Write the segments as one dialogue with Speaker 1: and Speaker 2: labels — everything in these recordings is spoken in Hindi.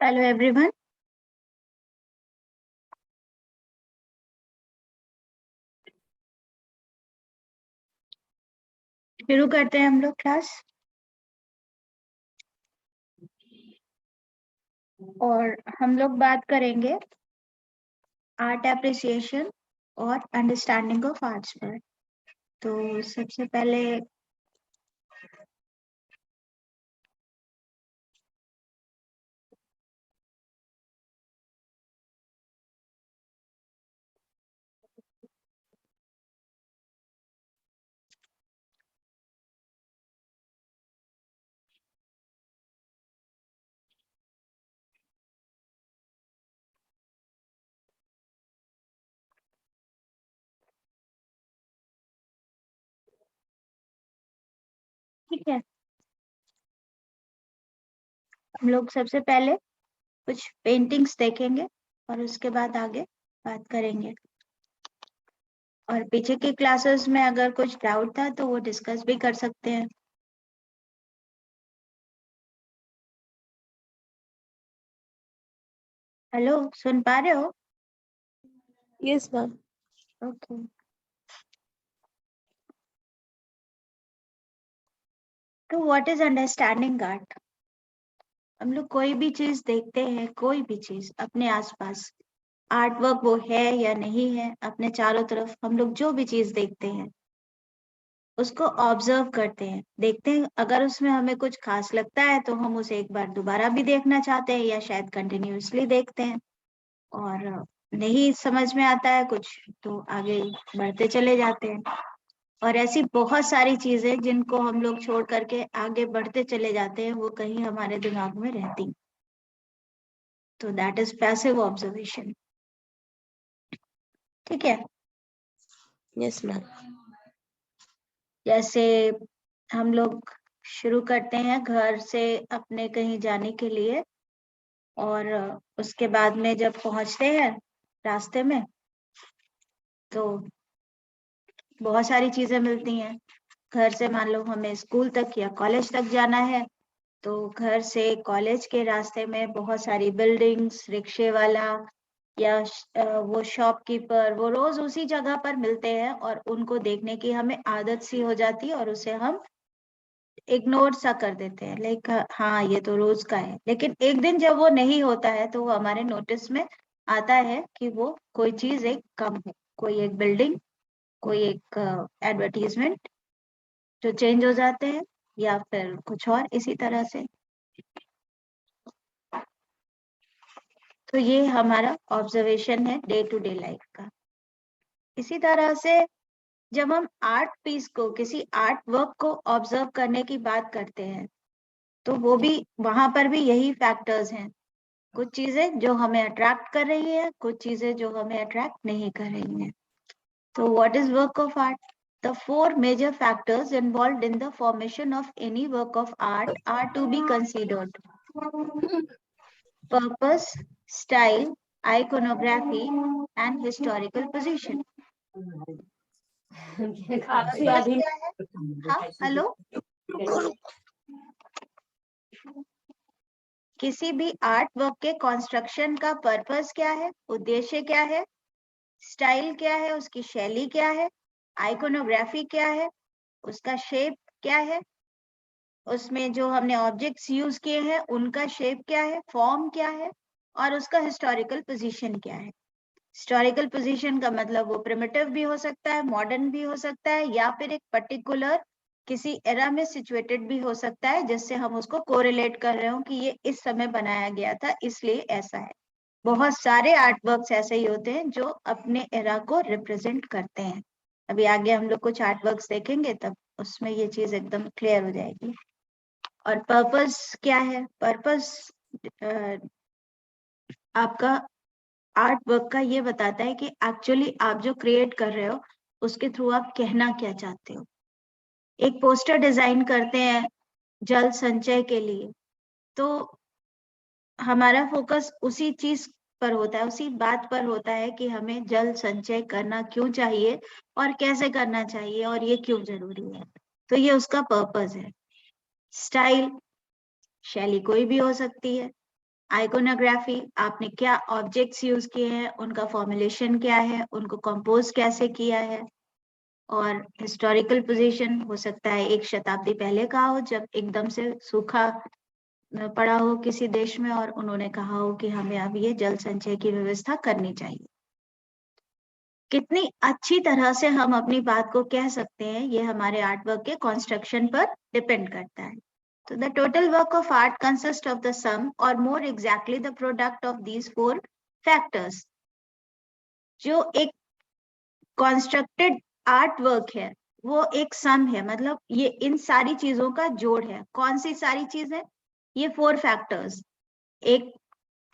Speaker 1: Hello everyone. शुरू करते हैं हम लोग क्लास। और हम लोग बात करेंगे आर्ट एप्रिसिएशन और अंडरस्टैंडिंग ऑफ आर्ट्स पर। तो सबसे पहले ठीक है, हम लोग सबसे पहले कुछ पेंटिंग्स देखेंगे और उसके बाद आगे बात करेंगे। और पीछे की क्लासेस में अगर कुछ डाउट था तो वो डिस्कस भी कर सकते हैं। हेलो, सुन पा रहे हो?
Speaker 2: Yes ma'am.
Speaker 1: ओके। तो व्हाट इज अंडरस्टैंडिंग आर्ट? हम लोग कोई भी चीज देखते हैं, कोई भी चीज अपने आसपास, आर्ट वर्क वो है या नहीं है, अपने चारों तरफ हम लोग जो भी चीज देखते हैं उसको ऑब्जर्व करते हैं, देखते हैं। अगर उसमें हमें कुछ खास लगता है तो हम उसे एक बार दोबारा भी देखना चाहते हैं या शायद कंटिन्यूअसली देखते हैं। और नहीं समझ में आता है कुछ तो आगे बढ़ते चले जाते हैं। और ऐसी बहुत सारी चीजें जिनको हम लोग छोड़ करके आगे बढ़ते चले जाते हैं, वो कहीं हमारे दिमाग में रहती। तो दैट इज पैसिव ऑब्जर्वेशन। ठीक है।
Speaker 2: Yes ma'am.
Speaker 1: जैसे हम लोग शुरू करते हैं घर से अपने कहीं जाने के लिए, और उसके बाद में जब पहुंचते हैं रास्ते में तो बहुत सारी चीजें मिलती हैं। घर से मान लो हमें स्कूल तक या कॉलेज तक जाना है, तो घर से कॉलेज के रास्ते में बहुत सारी बिल्डिंग्स, रिक्शे वाला या वो शॉपकीपर, वो रोज उसी जगह पर मिलते हैं और उनको देखने की हमें आदत सी हो जाती है और उसे हम इग्नोर सा कर देते हैं, लाइक हाँ ये तो रोज का है। लेकिन एक दिन जब वो नहीं होता है तो वो हमारे नोटिस में आता है कि वो कोई चीज एक कम है, कोई एक बिल्डिंग, कोई एक एडवर्टीजमेंट जो चेंज हो जाते हैं, या फिर कुछ और इसी तरह से। तो ये हमारा ऑब्जर्वेशन है डे टू डे लाइफ का। इसी तरह से जब हम आर्ट पीस को, किसी आर्ट वर्क को ऑब्जर्व करने की बात करते हैं, तो वो भी, वहां पर भी यही फैक्टर्स हैं। कुछ चीजें जो हमें अट्रैक्ट कर रही है, कुछ चीजें जो हमें अट्रैक्ट नहीं कर रही हैं। तो what is work of art? The four major factors involved in the formation of any work of art are to be considered: purpose, style, iconography, and historical position. Purpose क्या है? हाँ, हेलो। किसी भी आर्ट वर्क के कंस्ट्रक्शन का पर्पस क्या है, उद्देश्य क्या है? स्टाइल क्या है, उसकी शैली क्या है? आइकोनोग्राफी क्या है, उसका शेप क्या है? उसमें जो हमने ऑब्जेक्ट्स यूज किए हैं उनका शेप क्या है, फॉर्म क्या है? और उसका हिस्टोरिकल पोजीशन क्या है? हिस्टोरिकल पोजीशन का मतलब वो प्रिमिटिव भी हो सकता है, मॉडर्न भी हो सकता है, या फिर एक पर्टिकुलर किसी एरा में सिचुएटेड भी हो सकता है, जिससे हम उसको कोरिलेट कर रहे हो कि ये इस समय बनाया गया था इसलिए ऐसा है। बहुत सारे आर्ट वर्क्स ऐसे ही होते हैं जो अपने एरा को रिप्रेजेंट करते हैं। अभी आगे हम लोग कुछ आर्ट वर्क्स देखेंगे तब उसमें ये चीज एकदम क्लियर हो जाएगी। और पर्पस क्या है? पर्पस आपका आर्ट वर्क का ये बताता है कि एक्चुअली आप जो क्रिएट कर रहे हो उसके थ्रू आप कहना क्या चाहते हो। एक पोस्टर डिजाइन करते हैं जल संचय के लिए, तो हमारा फोकस उसी चीज पर होता है, उसी बात पर होता है कि हमें जल संचय करना क्यों चाहिए और कैसे करना चाहिए और ये क्यों जरूरी है। तो ये उसका पर्पस है। स्टाइल, शैली कोई भी हो सकती है। आइकोनोग्राफी, आपने क्या ऑब्जेक्ट्स यूज किए हैं, उनका फॉर्मुलेशन क्या है, उनको कंपोज कैसे किया है। और हिस्टोरिकल पोजीशन, हो सकता है 1 शताब्दी पहले का हो, जब एकदम से सूखा पड़ा हो किसी देश में और उन्होंने कहा हो कि हमें अब ये जल संचय की व्यवस्था करनी चाहिए। कितनी अच्छी तरह से हम अपनी बात को कह सकते हैं, ये हमारे आर्ट वर्क के कंस्ट्रक्शन पर डिपेंड करता है। तो the total work of art consist of the sum और more exactly the product of these 4 factors. जो एक कॉन्स्ट्रक्टेड आर्ट वर्क है वो एक सम है, मतलब ये इन सारी चीजों का जोड़ है। कौन सी सारी चीजें? ये 4 फैक्टर्स, एक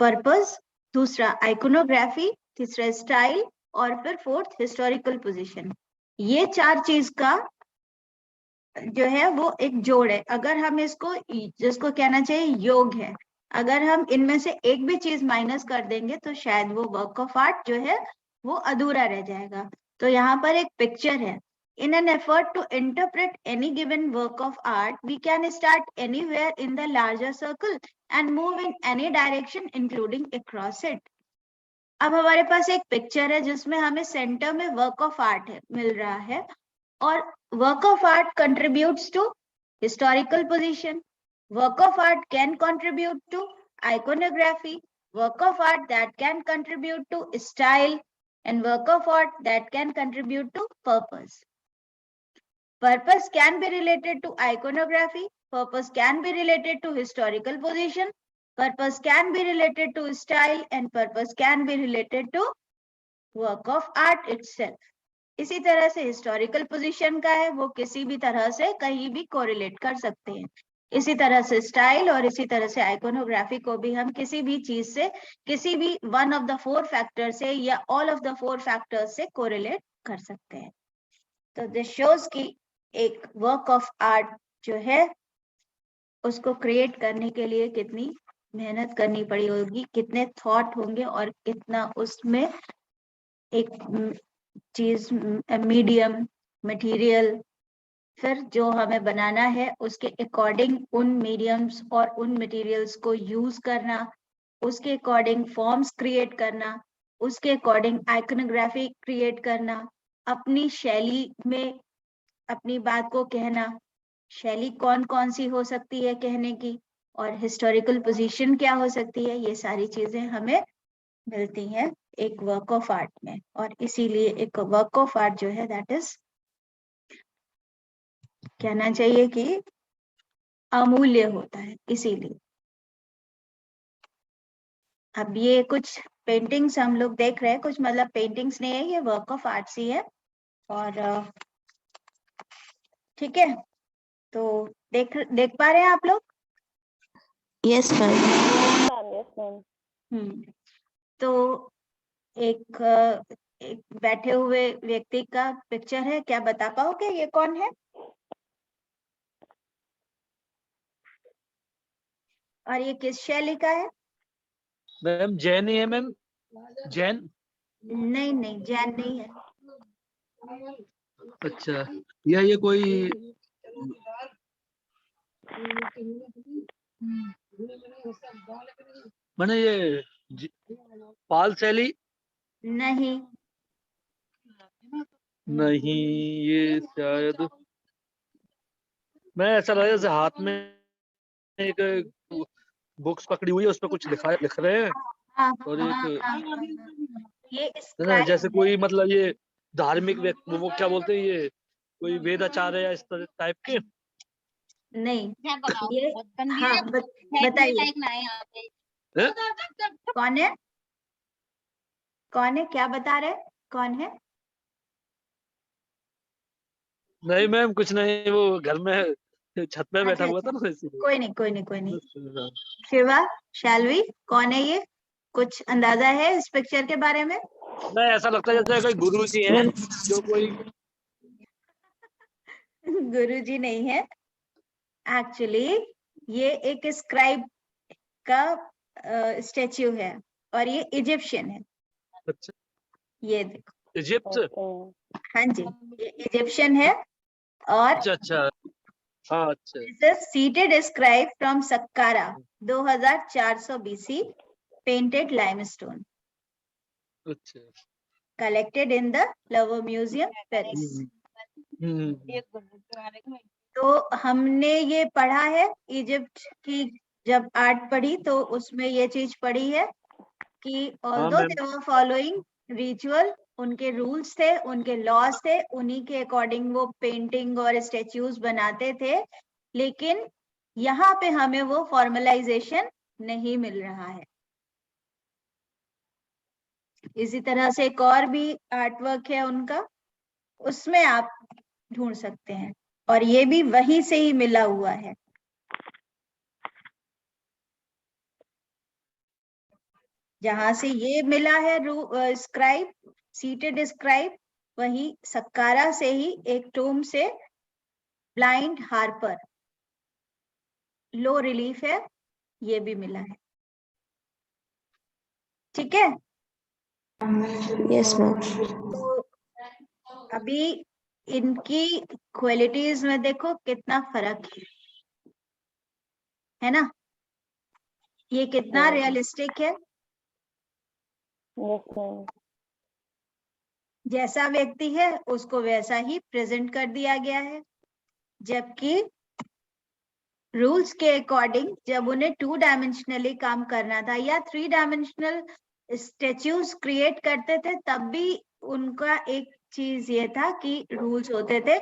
Speaker 1: पर्पस, दूसरा आइकोनोग्राफी, तीसरा स्टाइल और फिर 4th हिस्टोरिकल पोजीशन। ये 4 चीज का जो है वो एक जोड़ है। अगर हम इसको, जिसको कहना चाहिए योग है, अगर हम इनमें से एक भी चीज माइनस कर देंगे तो शायद वो वर्क ऑफ आर्ट जो है वो अधूरा रह जाएगा। तो यहाँ पर एक पिक्चर है। In an effort to interpret any given work of art, we can start anywhere in the larger circle and move in any direction, including across it. अब हमारे पास एक पिक्चर है जिसमें हमें सेंटर में वर्क ऑफ आर्ट मिल रहा है, और work of art contributes to historical position. Work of art can contribute to iconography. Work of art that can contribute to style, and work of art that can contribute to purpose. Purpose can be related to iconography. Purpose can be related to historical position. Purpose can be related to style, and purpose can be related to work of art itself. इसी तरह से हिस्टोरिकल पोजीशन का है, वो किसी भी तरह से कहीं भी कोरिलेट कर सकते हैं। इसी तरह से स्टाइल और इसी तरह से आइकोनोग्राफी को भी हम किसी भी चीज से, किसी भी वन ऑफ द 4 फैक्टर से या ऑल ऑफ द 4 फैक्टर्स से कोरिलेट कर सकते हैं। तो दिस शोज की एक वर्क ऑफ आर्ट जो है उसको क्रिएट करने के लिए कितनी मेहनत करनी पड़ी होगी, कितने थॉट होंगे और कितना उसमें एक चीज, मीडियम, मटेरियल, फिर जो हमें बनाना है उसके अकॉर्डिंग उन मीडियम्स और उन मटेरियल्स को यूज करना, उसके अकॉर्डिंग फॉर्म्स क्रिएट करना, उसके अकॉर्डिंग आइकोनोग्राफी क्रिएट करना, अपनी शैली में अपनी बात को कहना। शैली कौन कौन सी हो सकती है कहने की, और हिस्टोरिकल पोजीशन क्या हो सकती है, ये सारी चीजें हमें मिलती हैं एक वर्क ऑफ आर्ट में। और इसीलिए एक वर्क ऑफ आर्ट जो है दैट इज, कहना चाहिए कि अमूल्य होता है। इसीलिए अब ये कुछ पेंटिंग्स हम लोग देख रहे हैं, कुछ मतलब पेंटिंग्स नहीं है, ये वर्क ऑफ आर्ट्स ही है। और ठीक है, तो देख पा रहे हैं आप लोग?
Speaker 2: Yes, ma'am.
Speaker 1: तो एक बैठे हुए व्यक्ति का पिक्चर है, क्या बता पाओगे ये कौन है? और ये किस शैली का है?
Speaker 3: मैम जैन ही है मैम, जैन।
Speaker 1: नहीं नहीं, जैन नहीं है।
Speaker 3: अच्छा, या ये कोई मैंने ये पाल शैली?
Speaker 1: नहीं
Speaker 3: नहीं, ये शायद मैं ऐसा लगा जैसे हाथ में एक बुक्स पकड़ी हुई है, उस पर कुछ लिख रहे हैं।
Speaker 1: हाँ,
Speaker 3: और एक
Speaker 1: ये
Speaker 3: जैसे कोई मतलब ये धार्मिक व्यक्ति, वो क्या बोलते हैं, ये कोई वेदाचार्य या इस तरह टाइप के?
Speaker 1: नहीं, ये हाँ बताइए कौन है? कौन है, क्या बता रहे, कौन है?
Speaker 3: नहीं मैम कुछ नहीं, वो घर में छत पे बैठा हुआ था ना इसीलिए।
Speaker 1: कोई नहीं कोई नहीं कोई नहीं। शिवा, शैलवी, कौन है ये? कुछ अंदाजा है इस पिक्चर के बारे में?
Speaker 3: नहीं, ऐसा लगता है जैसे कोई गुरु जी हैं जो कोई
Speaker 1: गुरुजी नहीं है एक्चुअली, ये एक स्क्राइब का स्टेच्यू है और ये इजिप्शियन है।
Speaker 3: अच्छा,
Speaker 1: ये देखो,
Speaker 3: इजिप्ट।
Speaker 1: हाँ जी, ये इजिप्शियन है। और
Speaker 3: अच्छा अच्छा, हाँ अच्छा।
Speaker 1: This is seated scribe from Saqqara, 2400 BC, painted limestone,
Speaker 3: अच्छा।
Speaker 1: collected in the Louvre Museum, Paris. तो हमने ये पढ़ा है इजिप्ट की, जब आर्ट पढ़ी तो उसमें ये चीज पढ़ी है कि although
Speaker 3: ma'am.
Speaker 1: they were following ritual, उनके रूल्स थे, उनके लॉज थे, उन्हीं के अकॉर्डिंग वो पेंटिंग और स्टेच्यूज बनाते थे, लेकिन यहाँ पे हमें वो फॉर्मलाइजेशन नहीं मिल रहा है। इसी तरह से एक और भी आर्ट वर्क है उनका, उसमें आप ढूंढ सकते हैं, और ये भी वहीं से ही मिला हुआ है। जहां से ये मिला है स्क्राइब, सीटेड स्क्राइब, वही सक्कारा से ही एक टूम से ब्लाइंड हार्पर, लो रिलीफ है, ये भी मिला है। ठीक है,
Speaker 2: Yes, ma'am.
Speaker 1: तो अभी इनकी क्वालिटीज में देखो कितना फर्क है ना, ये कितना रियलिस्टिक है।
Speaker 2: Yes, ma'am.
Speaker 1: जैसा व्यक्ति है उसको वैसा ही प्रेजेंट कर दिया गया है, जबकि रूल्स के अकॉर्डिंग जब उन्हें 2 डायमेंशनली काम करना था या 3 डायमेंशनल स्टेच्यूज क्रिएट करते थे, तब भी उनका एक चीज ये था कि रूल्स होते थे,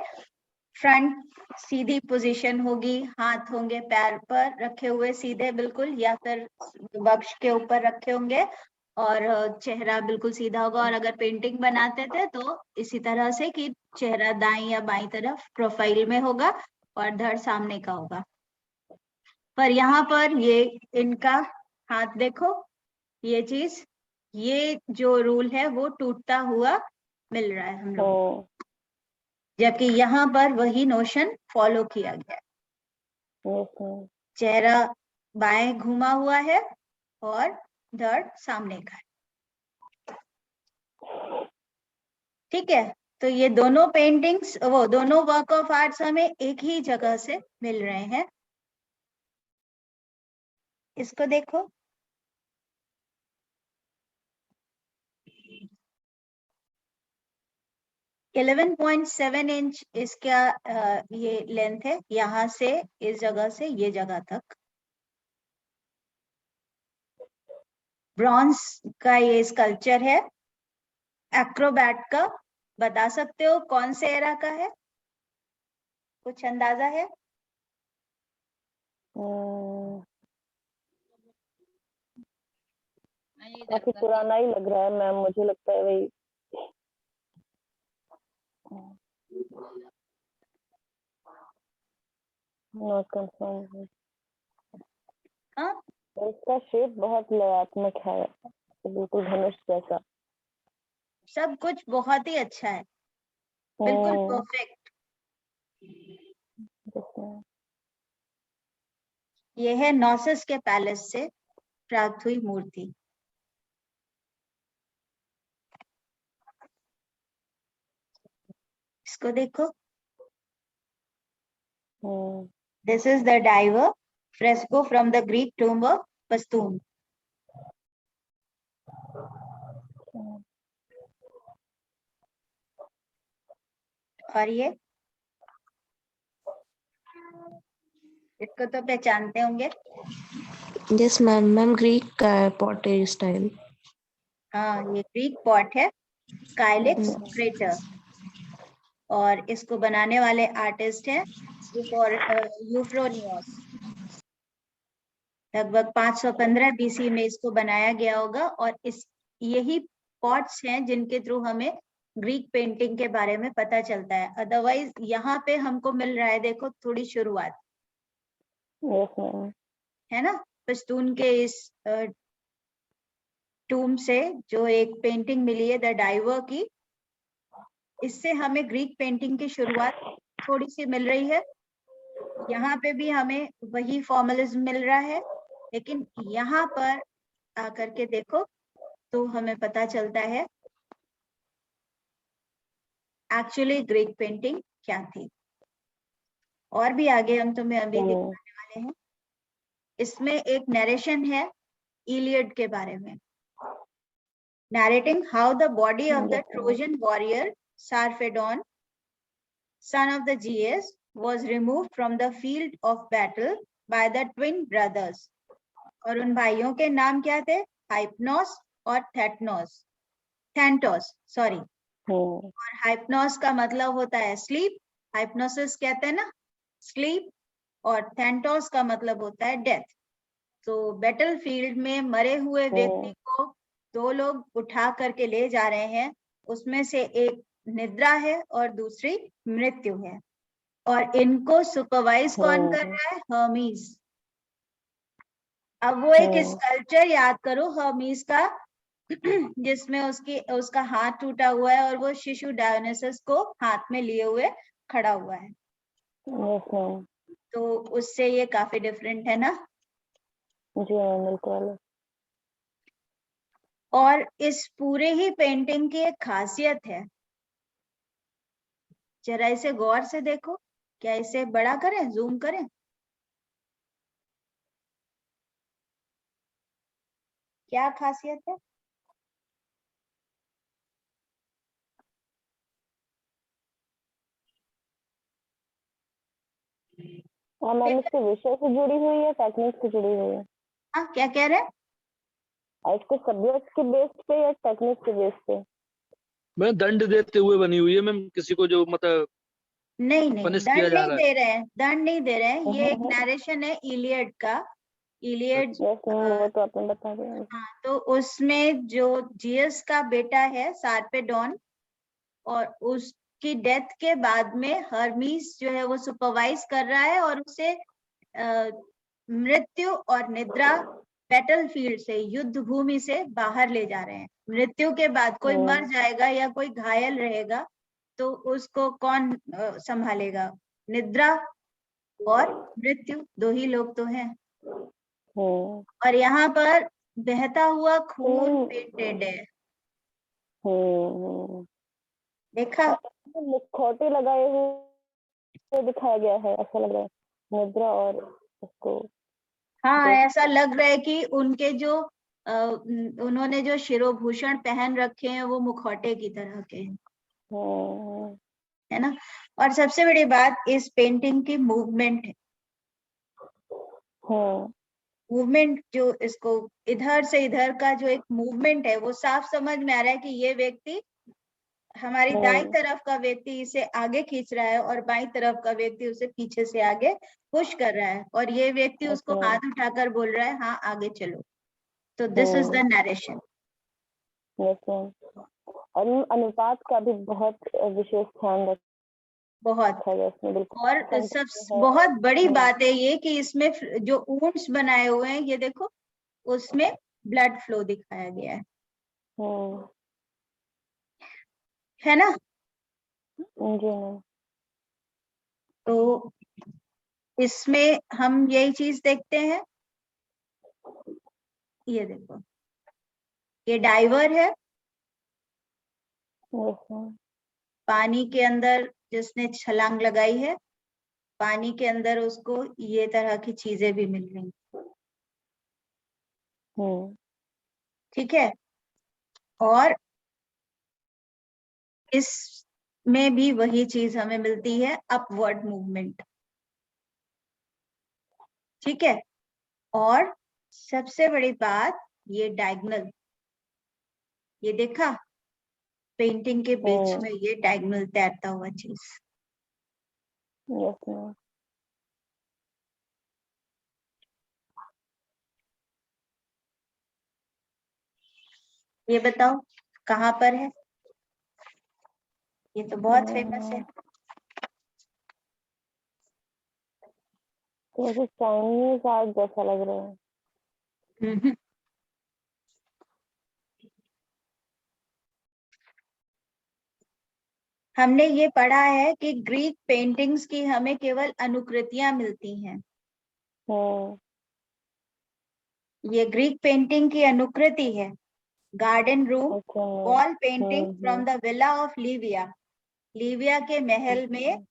Speaker 1: फ्रंट सीधी पोजीशन होगी, हाथ होंगे पैर पर रखे हुए सीधे बिल्कुल, या फिर वक्ष के ऊपर रखे होंगे, और चेहरा बिल्कुल सीधा होगा। और अगर पेंटिंग बनाते थे तो इसी तरह से कि चेहरा दाईं या बाईं तरफ प्रोफाइल में होगा और धड़ सामने का होगा। पर यहाँ पर ये इनका हाथ देखो, ये चीज, ये जो रूल है वो टूटता हुआ मिल रहा है हम लोग, जबकि यहाँ पर वही नोशन फॉलो किया गया है। चेहरा बाएं घुमा हुआ है और धड़ सामने का है। ठीक है, तो ये दोनों पेंटिंग्स, वो दोनों वर्क ऑफ आर्ट्स हमें एक ही जगह से मिल रहे हैं। इसको देखो, इलेवन 11.7 इंच इसका ये लेंथ है, यहाँ से इस जगह से ये जगह तक। ब्रॉन्ज का ये स्कल्पचर है, एक्रोबैट का। बता सकते हो कौन से एरा का है, कुछ अंदाजा है?
Speaker 2: काफी पुराना ही लग रहा है मैम, मुझे लगता है वही। Not confirm.
Speaker 1: हाँ,
Speaker 2: इसका शेप बहुत लयात्मक है, बिल्कुल धनुष जैसा।
Speaker 1: सब कुछ बहुत ही अच्छा है, बिल्कुल परफेक्ट। ये है नॉसिस के पैलेस से प्राप्त हुई मूर्ति। इसको देखो, this is the diver fresco from the Greek tomb of Paestum. और ये, इसको तो पहचानते होंगे।
Speaker 2: Yes, ma'am. मैम ग्रीक का है पॉटरी स्टाइल।
Speaker 1: हाँ, ये ग्रीक पॉट है, काइलिक्स क्रेटर, और इसको बनाने वाले आर्टिस्ट हैं यूफ्रोनियस। लगभग 515 बीसी में इसको बनाया गया होगा, और इस यही पॉट्स हैं जिनके थ्रू हमें ग्रीक पेंटिंग के बारे में पता चलता है। अदरवाइज यहाँ पे हमको मिल रहा है, देखो थोड़ी शुरुआत है ना, पश्तून के इस टूम से जो एक पेंटिंग मिली है द डाइवर की, इससे हमें ग्रीक पेंटिंग की शुरुआत थोड़ी सी मिल रही है। यहाँ पे भी हमें वही फॉर्मलिज्म मिल रहा है, लेकिन यहाँ पर आकर के देखो तो हमें पता चलता है एक्चुअली ग्रीक पेंटिंग क्या थी। और भी आगे हम तुम्हें अभी दिखाने वाले हैं। इसमें एक नरेशन है इलियड के बारे में, narrating how the body of the Trojan warrior Sarpedon, son of the Geas, was removed from the field of battle by the twin brothers. और उन भाइयों के नाम क्या थे? हाइपनोस और थैंटोस, सॉरी। और हाइपनोस का मतलब होता है स्लीप, हाइपनोसिस कहते हैं ना, स्लीप, और थैंटोस का मतलब होता है डेथ। तो बैटल फील्ड में मरे हुए व्यक्ति को दो लोग उठा करके ले जा रहे हैं, उसमें से एक निद्रा है और दूसरी मृत्यु है। और इनको सुपरवाइज कौन कर रहा है? हर्मीज। अब वो एक स्कल्पचर याद करो हर्मीज का, जिसमें उसका हाथ टूटा हुआ है और वो शिशु डायोनिसस को हाथ में लिए हुए खड़ा हुआ है। तो उससे ये काफी डिफरेंट है ना?
Speaker 2: जी बिल्कुल।
Speaker 1: और इस पूरे ही पेंटिंग की एक खासियत है, जरा इसे गौर से देखो। क्या इसे बड़ा करें, जूम करें? क्या खासियत है?
Speaker 2: मैम इसके विषय से जुड़ी हुई है, टेक्निक से जुड़ी हुई है?
Speaker 1: हाँ, क्या कह रहे हैं?
Speaker 2: इसके सब्जेक्ट के बेस पे या टेक्निक के बेस पे?
Speaker 3: मैं दंड देते हुए बनी हुई है मैम, किसी को जो मतलब
Speaker 1: नहीं,
Speaker 3: पनिश
Speaker 1: दंड
Speaker 3: किया जा
Speaker 1: नहीं
Speaker 3: रहा
Speaker 1: दे रहे हैं, दंड नहीं दे रहे हैं। ये एक नरेशन है इलियड का। इलियड,
Speaker 2: वो तो आपने बता दिया।
Speaker 1: हाँ, तो उसमें जो जियस का बेटा है सार्पेडोन, और उसकी डेथ के बाद में हर्मीस जो है वो सुपरवाइज कर रहा है और उसे मृत्यु और निद्रा बैटल फील्ड से, युद्ध भूमि से बाहर ले जा रहे हैं। मृत्यु के बाद कोई मर जाएगा या कोई घायल रहेगा तो उसको कौन संभालेगा? निद्रा और मृत्यु, दो ही लोग तो हैं। और यहाँ पर बहता हुआ खून पेंटेड है, देखा?
Speaker 2: मुखौटे लगाए हुए दिखाया गया है, ऐसा लग रहा है निद्रा और उसको।
Speaker 1: हाँ, ऐसा लग रहा है कि उनके जो उन्होंने जो शिरोभूषण पहन रखे हैं वो मुखौटे की तरह के हैं, है ना? और सबसे बड़ी बात इस पेंटिंग की मूवमेंट है। मूवमेंट जो इसको इधर से इधर का जो एक मूवमेंट है वो साफ समझ में आ रहा है कि ये व्यक्ति, हमारी दाईं तरफ का व्यक्ति इसे आगे खींच रहा है और बाईं तरफ का व्यक्ति उसे पीछे से आगे पुश कर रहा है, और ये व्यक्ति उसको हाथ उठाकर बोल रहा है हाँ आगे चलो। तो दिस इज द नरेशन।
Speaker 2: और अनुपात का भी बहुत विशेष ध्यान रखा
Speaker 1: बहुत।
Speaker 2: है।
Speaker 1: और सब बहुत बड़ी बात है ये कि इसमें जो ऊंट्स बनाए हुए हैं ये देखो, उसमें ब्लड फ्लो दिखाया गया है ना? तो इसमें हम यही चीज देखते हैं। ये देखो, ये डाइवर है, पानी के अंदर जिसने छलांग लगाई है, पानी के अंदर उसको ये तरह की चीजें भी मिल रही, ठीक है? और इसमें भी वही चीज हमें मिलती है, अपवर्ड मूवमेंट, ठीक है? और सबसे बड़ी बात ये डायगोनल, ये देखा पेंटिंग के बीच में ये डायगोनल तैरता हुआ चीज। ये बताओ कहाँ पर है? ये तो बहुत फेमस है।
Speaker 2: तो चाइनीज आर्ट जैसा लग रहा है।
Speaker 1: हमने ये पढ़ा है कि ग्रीक पेंटिंग्स की हमें केवल अनुकृतियां मिलती हैं। ये ग्रीक पेंटिंग की अनुकृति है। Garden room wall painting from the villa of Livia, Livia के महल में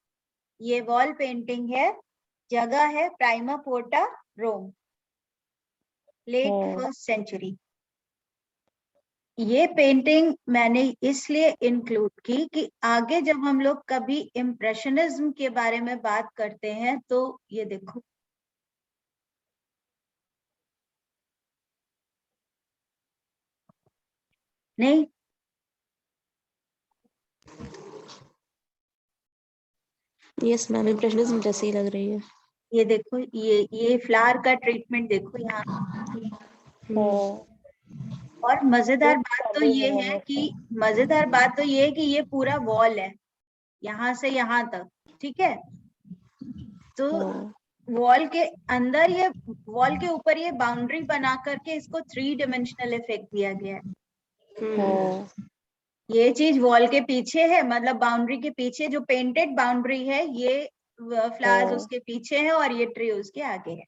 Speaker 1: ये वॉल पेंटिंग है, जगह है प्राइमा पोर्टा, रोम, लेट फर्स्ट सेंचुरी। ये पेंटिंग मैंने इसलिए इंक्लूड की कि आगे जब हम लोग कभी इम्प्रेशनिज्म के बारे में बात करते हैं तो ये देखो, नहीं
Speaker 4: यस मैम, इम्प्रेशनिज्म जैसे ही लग रही है।
Speaker 1: ये देखो, ये फ्लावर का ट्रीटमेंट देखो यहाँ। और मजेदार बात तो ये है कि ये पूरा वॉल है, यहाँ से यहाँ तक, ठीक है। तो वॉल के अंदर, ये वॉल के ऊपर ये बाउंड्री बना करके इसको 3 डायमेंशनल इफेक्ट दिया गया है। ये चीज वॉल के पीछे है, मतलब बाउंड्री के पीछे जो पेंटेड बाउंड्री है, ये फ्लावर्स उसके पीछे है और ये ट्री उसके आगे है।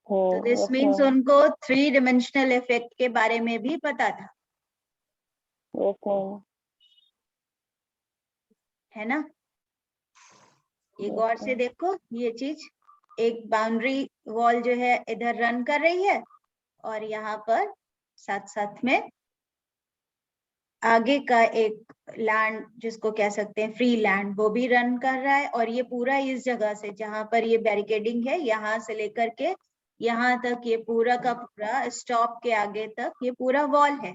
Speaker 1: तो दिस मीन्स उनको 3 डायमेंशनल इफेक्ट के बारे में भी पता था, है ना। ये गौर से देखो, ये चीज, एक बाउंड्री वॉल जो है इधर रन कर रही है और यहाँ पर साथ साथ में आगे का एक लैंड, जिसको कह सकते हैं फ्री लैंड, वो भी रन कर रहा है। और ये पूरा इस जगह से जहां पर ये बैरिकेडिंग है, यहाँ से लेकर के यहाँ तक, ये पूरा का पूरा स्टॉप के आगे तक ये पूरा वॉल है,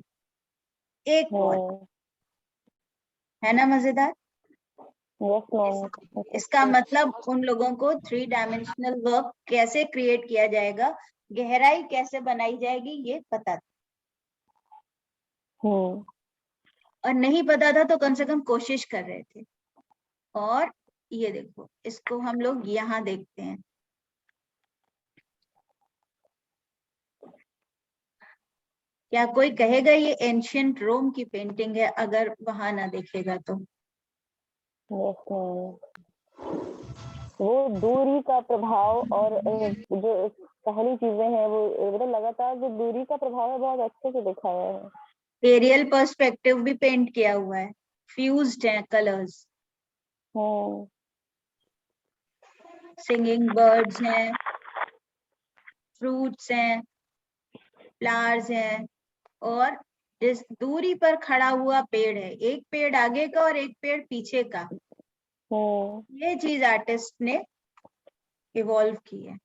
Speaker 1: एक वॉल, है ना मजेदार। इसका मतलब उन लोगों को 3 डायमेंशनल वर्क कैसे क्रिएट किया जाएगा, गहराई कैसे बनाई जाएगी, ये पता था। और नहीं पता था तो कम से कम कोशिश कर रहे थे। और ये देखो, इसको हम लोग यहाँ देखते हैं, क्या कोई कहेगा ये एंशियंट रोम की पेंटिंग है अगर वहां ना देखेगा तो?
Speaker 2: वो दूरी का प्रभाव और जो पहली चीजें हैं वो लगातार जो दूरी का प्रभाव है बहुत अच्छे से दिखाया है।
Speaker 1: एरियल पर्सपेक्टिव भी पेंट किया हुआ है, फ्यूज्ड है कलर्स, सिंगिंग बर्ड्स हैं, फ्रूट्स हैं, फ्लावर्स हैं, और जिस दूरी पर खड़ा हुआ पेड़ है, एक पेड़ आगे का और एक पेड़ पीछे का, ये चीज आर्टिस्ट ने इवॉल्व की है।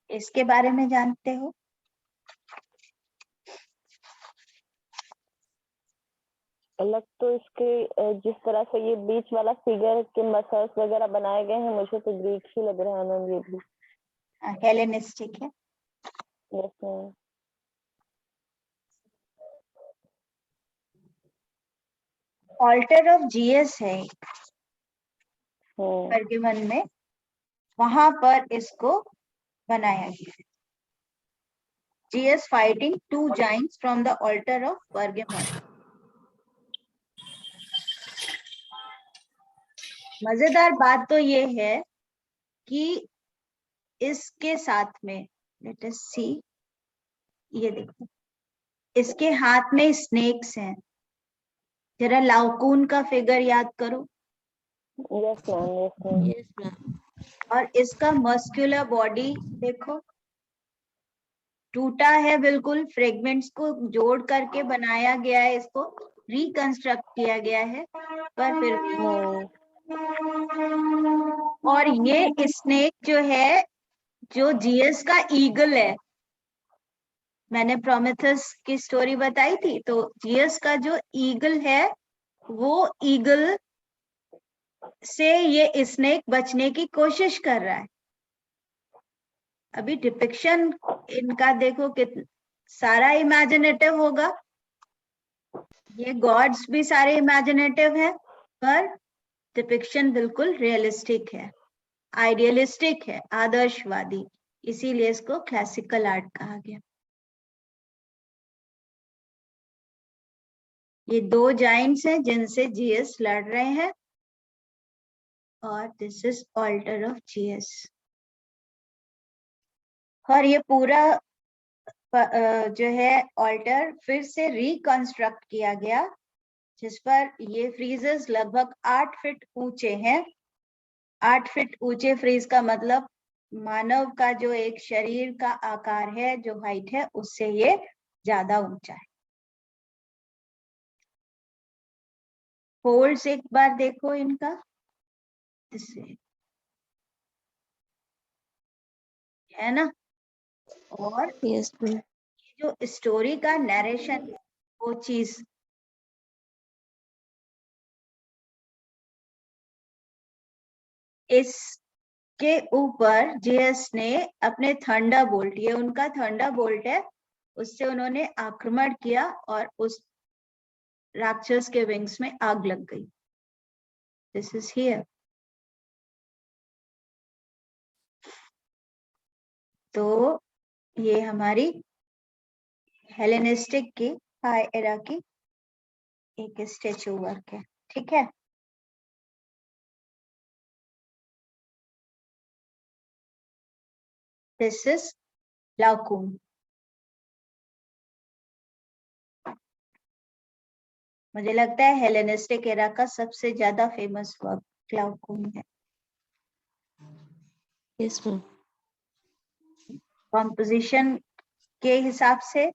Speaker 1: इसके बारे में जानते हो?
Speaker 2: अलग तो इसके जिस तरह से ये बीच वाला फिगर के मसल्स वगैरह बनाए गए हैं, मुझे तो ग्रीक ही लग रहा है मैम, ये भी
Speaker 1: हेलेनिस्टिक है।
Speaker 2: Yes ma'am.
Speaker 1: Altar of Zeus है परगमन में, वहां पर इसको बनाया गया है। Zeus fighting 2 giants from the altar of Pergamon. मजेदार बात तो ये है कि इसके साथ में, लेट अस सी, ये देखो, इसके हाथ में स्नेक्स हैं। जरा लाओकून का फिगर याद करो।
Speaker 2: Yes ma'am,
Speaker 4: yes ma'am.
Speaker 1: और इसका मस्कुलर बॉडी देखो, टूटा है बिल्कुल, फ्रेगमेंट्स को जोड़ करके बनाया गया है, इसको रिकंस्ट्रक्ट किया गया है, पर फिर भी। और ये स्नेक जो है, जो जीएस का ईगल है, मैंने प्रोमेथस की स्टोरी बताई थी, तो जीएस का जो ईगल है, वो ईगल से ये स्नेक बचने की कोशिश कर रहा है। अभी डिपिक्शन इनका देखो कितना सारा इमेजिनेटिव होगा, ये गॉड्स भी सारे इमेजिनेटिव है, पर डिपिक्शन बिल्कुल रियलिस्टिक है, आइडियलिस्टिक है, आदर्शवादी, इसीलिए इसको क्लासिकल आर्ट कहा गया। ये 2 जाइंट्स हैं जिनसे जीएस लड़ रहे हैं, और this is alter of GS. और ये पूरा जो है ऑल्टर फिर से रिकंस्ट्रक्ट किया गया, जिस पर ये फ्रीजेस लगभग 8 फीट ऊंचे हैं। 8 फीट ऊंचे फ्रीज का मतलब मानव का जो एक शरीर का आकार है, जो हाइट है, उससे ये ज्यादा ऊंचा है। फोल्ड्स एक बार देखो इनका, इससे है ना। और
Speaker 4: यस मैम।
Speaker 1: जो स्टोरी का नरेशन, वो चीज इसके ऊपर जीएस ने अपने थंडरबोल्ट, ये उनका थंडरबोल्ट है, उससे उन्होंने आक्रमण किया और उस राक्षस के विंग्स में आग लग गई। This is here. तो ये हमारी हेलेनिस्टिक की हाई एरा की एक स्टेचू वर्क है, ठीक है। This is Laocoon. मुझे लगता है हेलेनिस्टिक एरा का सबसे ज्यादा फेमस वर्क लाओकुन है।
Speaker 4: Yes ma'am.
Speaker 1: कॉम्पोजिशन के हिसाब से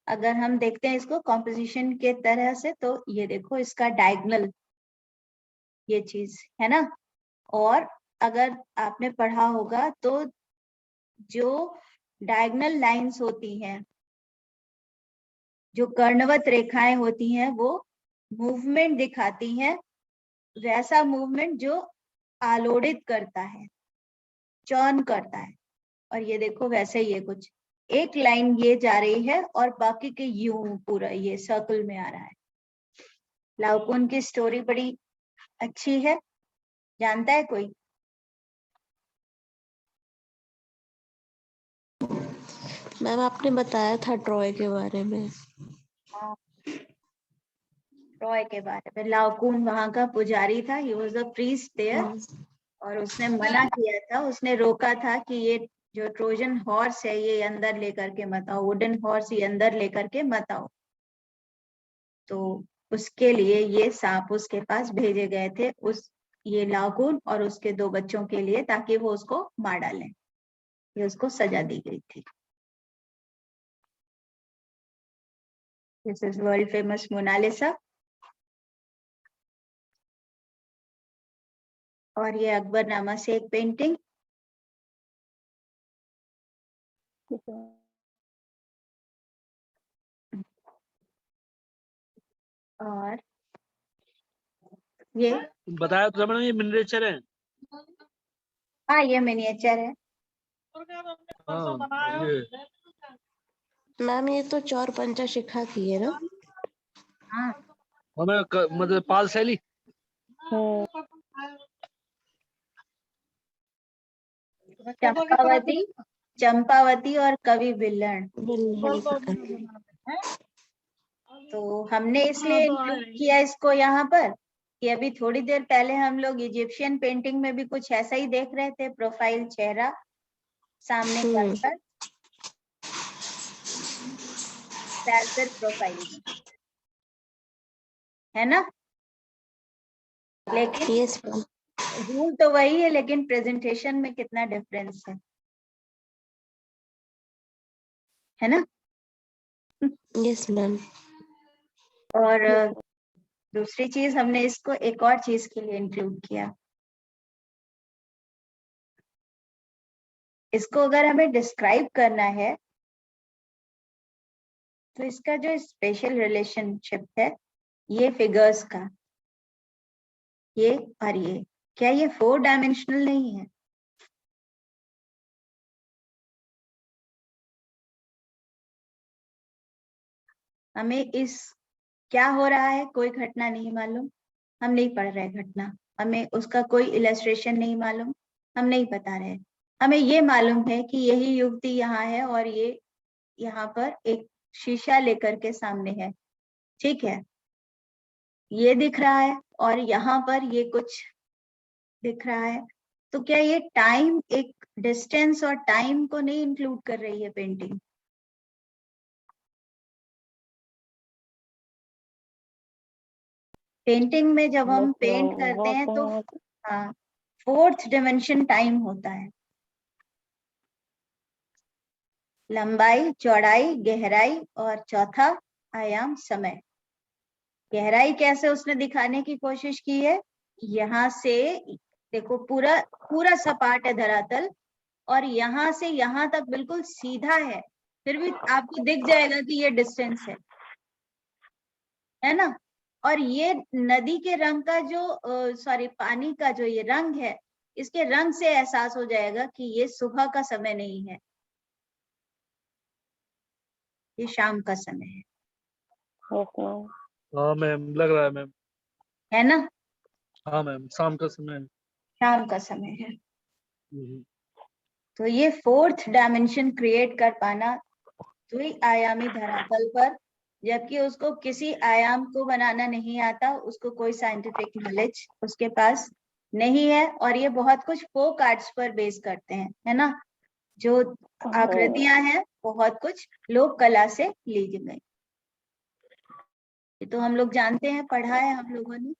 Speaker 1: अगर हम देखते हैं इसको कॉम्पोजिशन के तरह से, तो ये देखो इसका डायगोनल, ये चीज है ना। और अगर आपने पढ़ा होगा तो जो डायगोनल लाइंस होती हैं, जो कर्णवत रेखाएं होती हैं, वो मूवमेंट दिखाती हैं, वैसा मूवमेंट जो आलोड़ित करता है, चर्न करता है। और ये देखो वैसे ये कुछ एक लाइन ये जा रही है और बाकी के यूं पूरा ये सर्कल में आ रहा है। लाओकुन की स्टोरी बड़ी अच्छी है, जानता है कोई?
Speaker 4: मैम आपने बताया था ट्रॉय के बारे में।
Speaker 1: ट्रॉय के बारे में, लाओकुन वहां का पुजारी था, he was a priest there, और उसने मना किया था, उसने रोका था कि ये जो ट्रोजन हॉर्स है ये अंदर लेकर के मत आओ, वुडन हॉर्स ये अंदर लेकर के मत आओ। तो उसके लिए ये सांप उसके पास भेजे गए थे, उस ये लाओकुन और उसके 2 बच्चों के लिए, ताकि वो उसको मार डालें। ये उसको सजा दी गई थी। This is world famous Mona Lisa. और ये अकबरनामा से एक पेंटिंग। और ये
Speaker 3: बताया तो मैंने, ये मिनिएचर है।
Speaker 1: हाँ, ये मिनिएचर है।
Speaker 3: हाँ, ये
Speaker 4: मैम ये तो चौर पंचा शिखा की है ना?
Speaker 1: हाँ,
Speaker 3: हमें मतलब पाल शैली।
Speaker 1: चंपावती, चंपावती और कवि बिल्हण। तो हमने इसलिए इंक्लूड किया इसको यहाँ पर कि अभी थोड़ी देर पहले हम लोग इजिप्शियन पेंटिंग में भी कुछ ऐसा ही देख रहे थे, प्रोफाइल चेहरा सामने कर प्रोफाइल में, है ना। लेकिन
Speaker 4: यस मैम।
Speaker 1: रूल तो वही है, लेकिन प्रेजेंटेशन में कितना डिफरेंस है ना।
Speaker 4: Yes ma'am.
Speaker 1: और दूसरी चीज हमने इसको एक और चीज के लिए इंक्लूड किया, इसको अगर हमें डिस्क्राइब करना है तो इसका जो स्पेशल रिलेशनशिप है ये फिगर्स का, ये और ये, क्या ये 4 डायमेंशनल नहीं है? हमें इस क्या हो रहा है कोई घटना नहीं मालूम, हम नहीं पढ़ रहे घटना, हमें उसका कोई इलस्ट्रेशन नहीं मालूम, हम नहीं बता रहे। हमें ये मालूम है कि यही युवती यहाँ है और ये यहाँ पर एक शीशा लेकर के सामने है, ठीक है, ये दिख रहा है और यहाँ पर ये कुछ दिख रहा है। तो क्या ये टाइम, एक डिस्टेंस और टाइम को नहीं इंक्लूड कर रही है पेंटिंग? पेंटिंग में जब हम पेंट करते हैं तो हाँ, 4th डायमेंशन टाइम होता है। लंबाई, चौड़ाई, गहराई और चौथा आयाम समय। गहराई कैसे उसने दिखाने की कोशिश की है, यहाँ से देखो पूरा पूरा सपाट है धरातल और यहाँ से यहाँ तक बिल्कुल सीधा है, फिर भी आपको दिख जाएगा कि ये डिस्टेंस है ना। और ये नदी के रंग का जो सॉरी पानी का जो ये रंग है, इसके रंग से एहसास हो जाएगा कि ये सुबह का समय नहीं है, ये शाम का समय है।
Speaker 3: हाँ मैम, लग रहा है मैम।
Speaker 1: है ना,
Speaker 3: हाँ मैम, शाम का समय है।
Speaker 1: शाम का समय है।
Speaker 3: हम्म।
Speaker 1: तो ये 4th डायमेंशन क्रिएट कर पाना द्विआयामी धरातल पर, जबकि उसको किसी आयाम को बनाना नहीं आता, उसको कोई साइंटिफिक नॉलेज उसके पास नहीं है, और ये बहुत कुछ फोक आर्ट्स पर बेस करते हैं, है ना। जो आकृतियां हैं बहुत कुछ लोक कला से ली गई, ये तो हम लोग जानते हैं, पढ़ा है हम लोगों ने।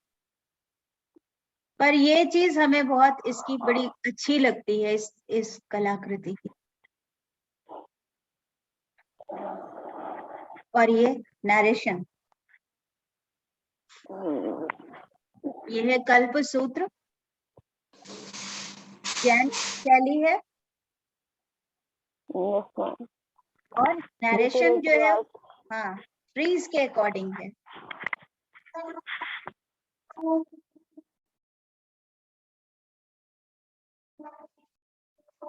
Speaker 1: पर ये चीज हमें बहुत इसकी बड़ी अच्छी लगती है, इस कलाकृति की। और ये नरेशन, ये है कल्प सूत्र, जैन शैली है, और नरेशन जो है हाँ फ्रीज के अकॉर्डिंग है।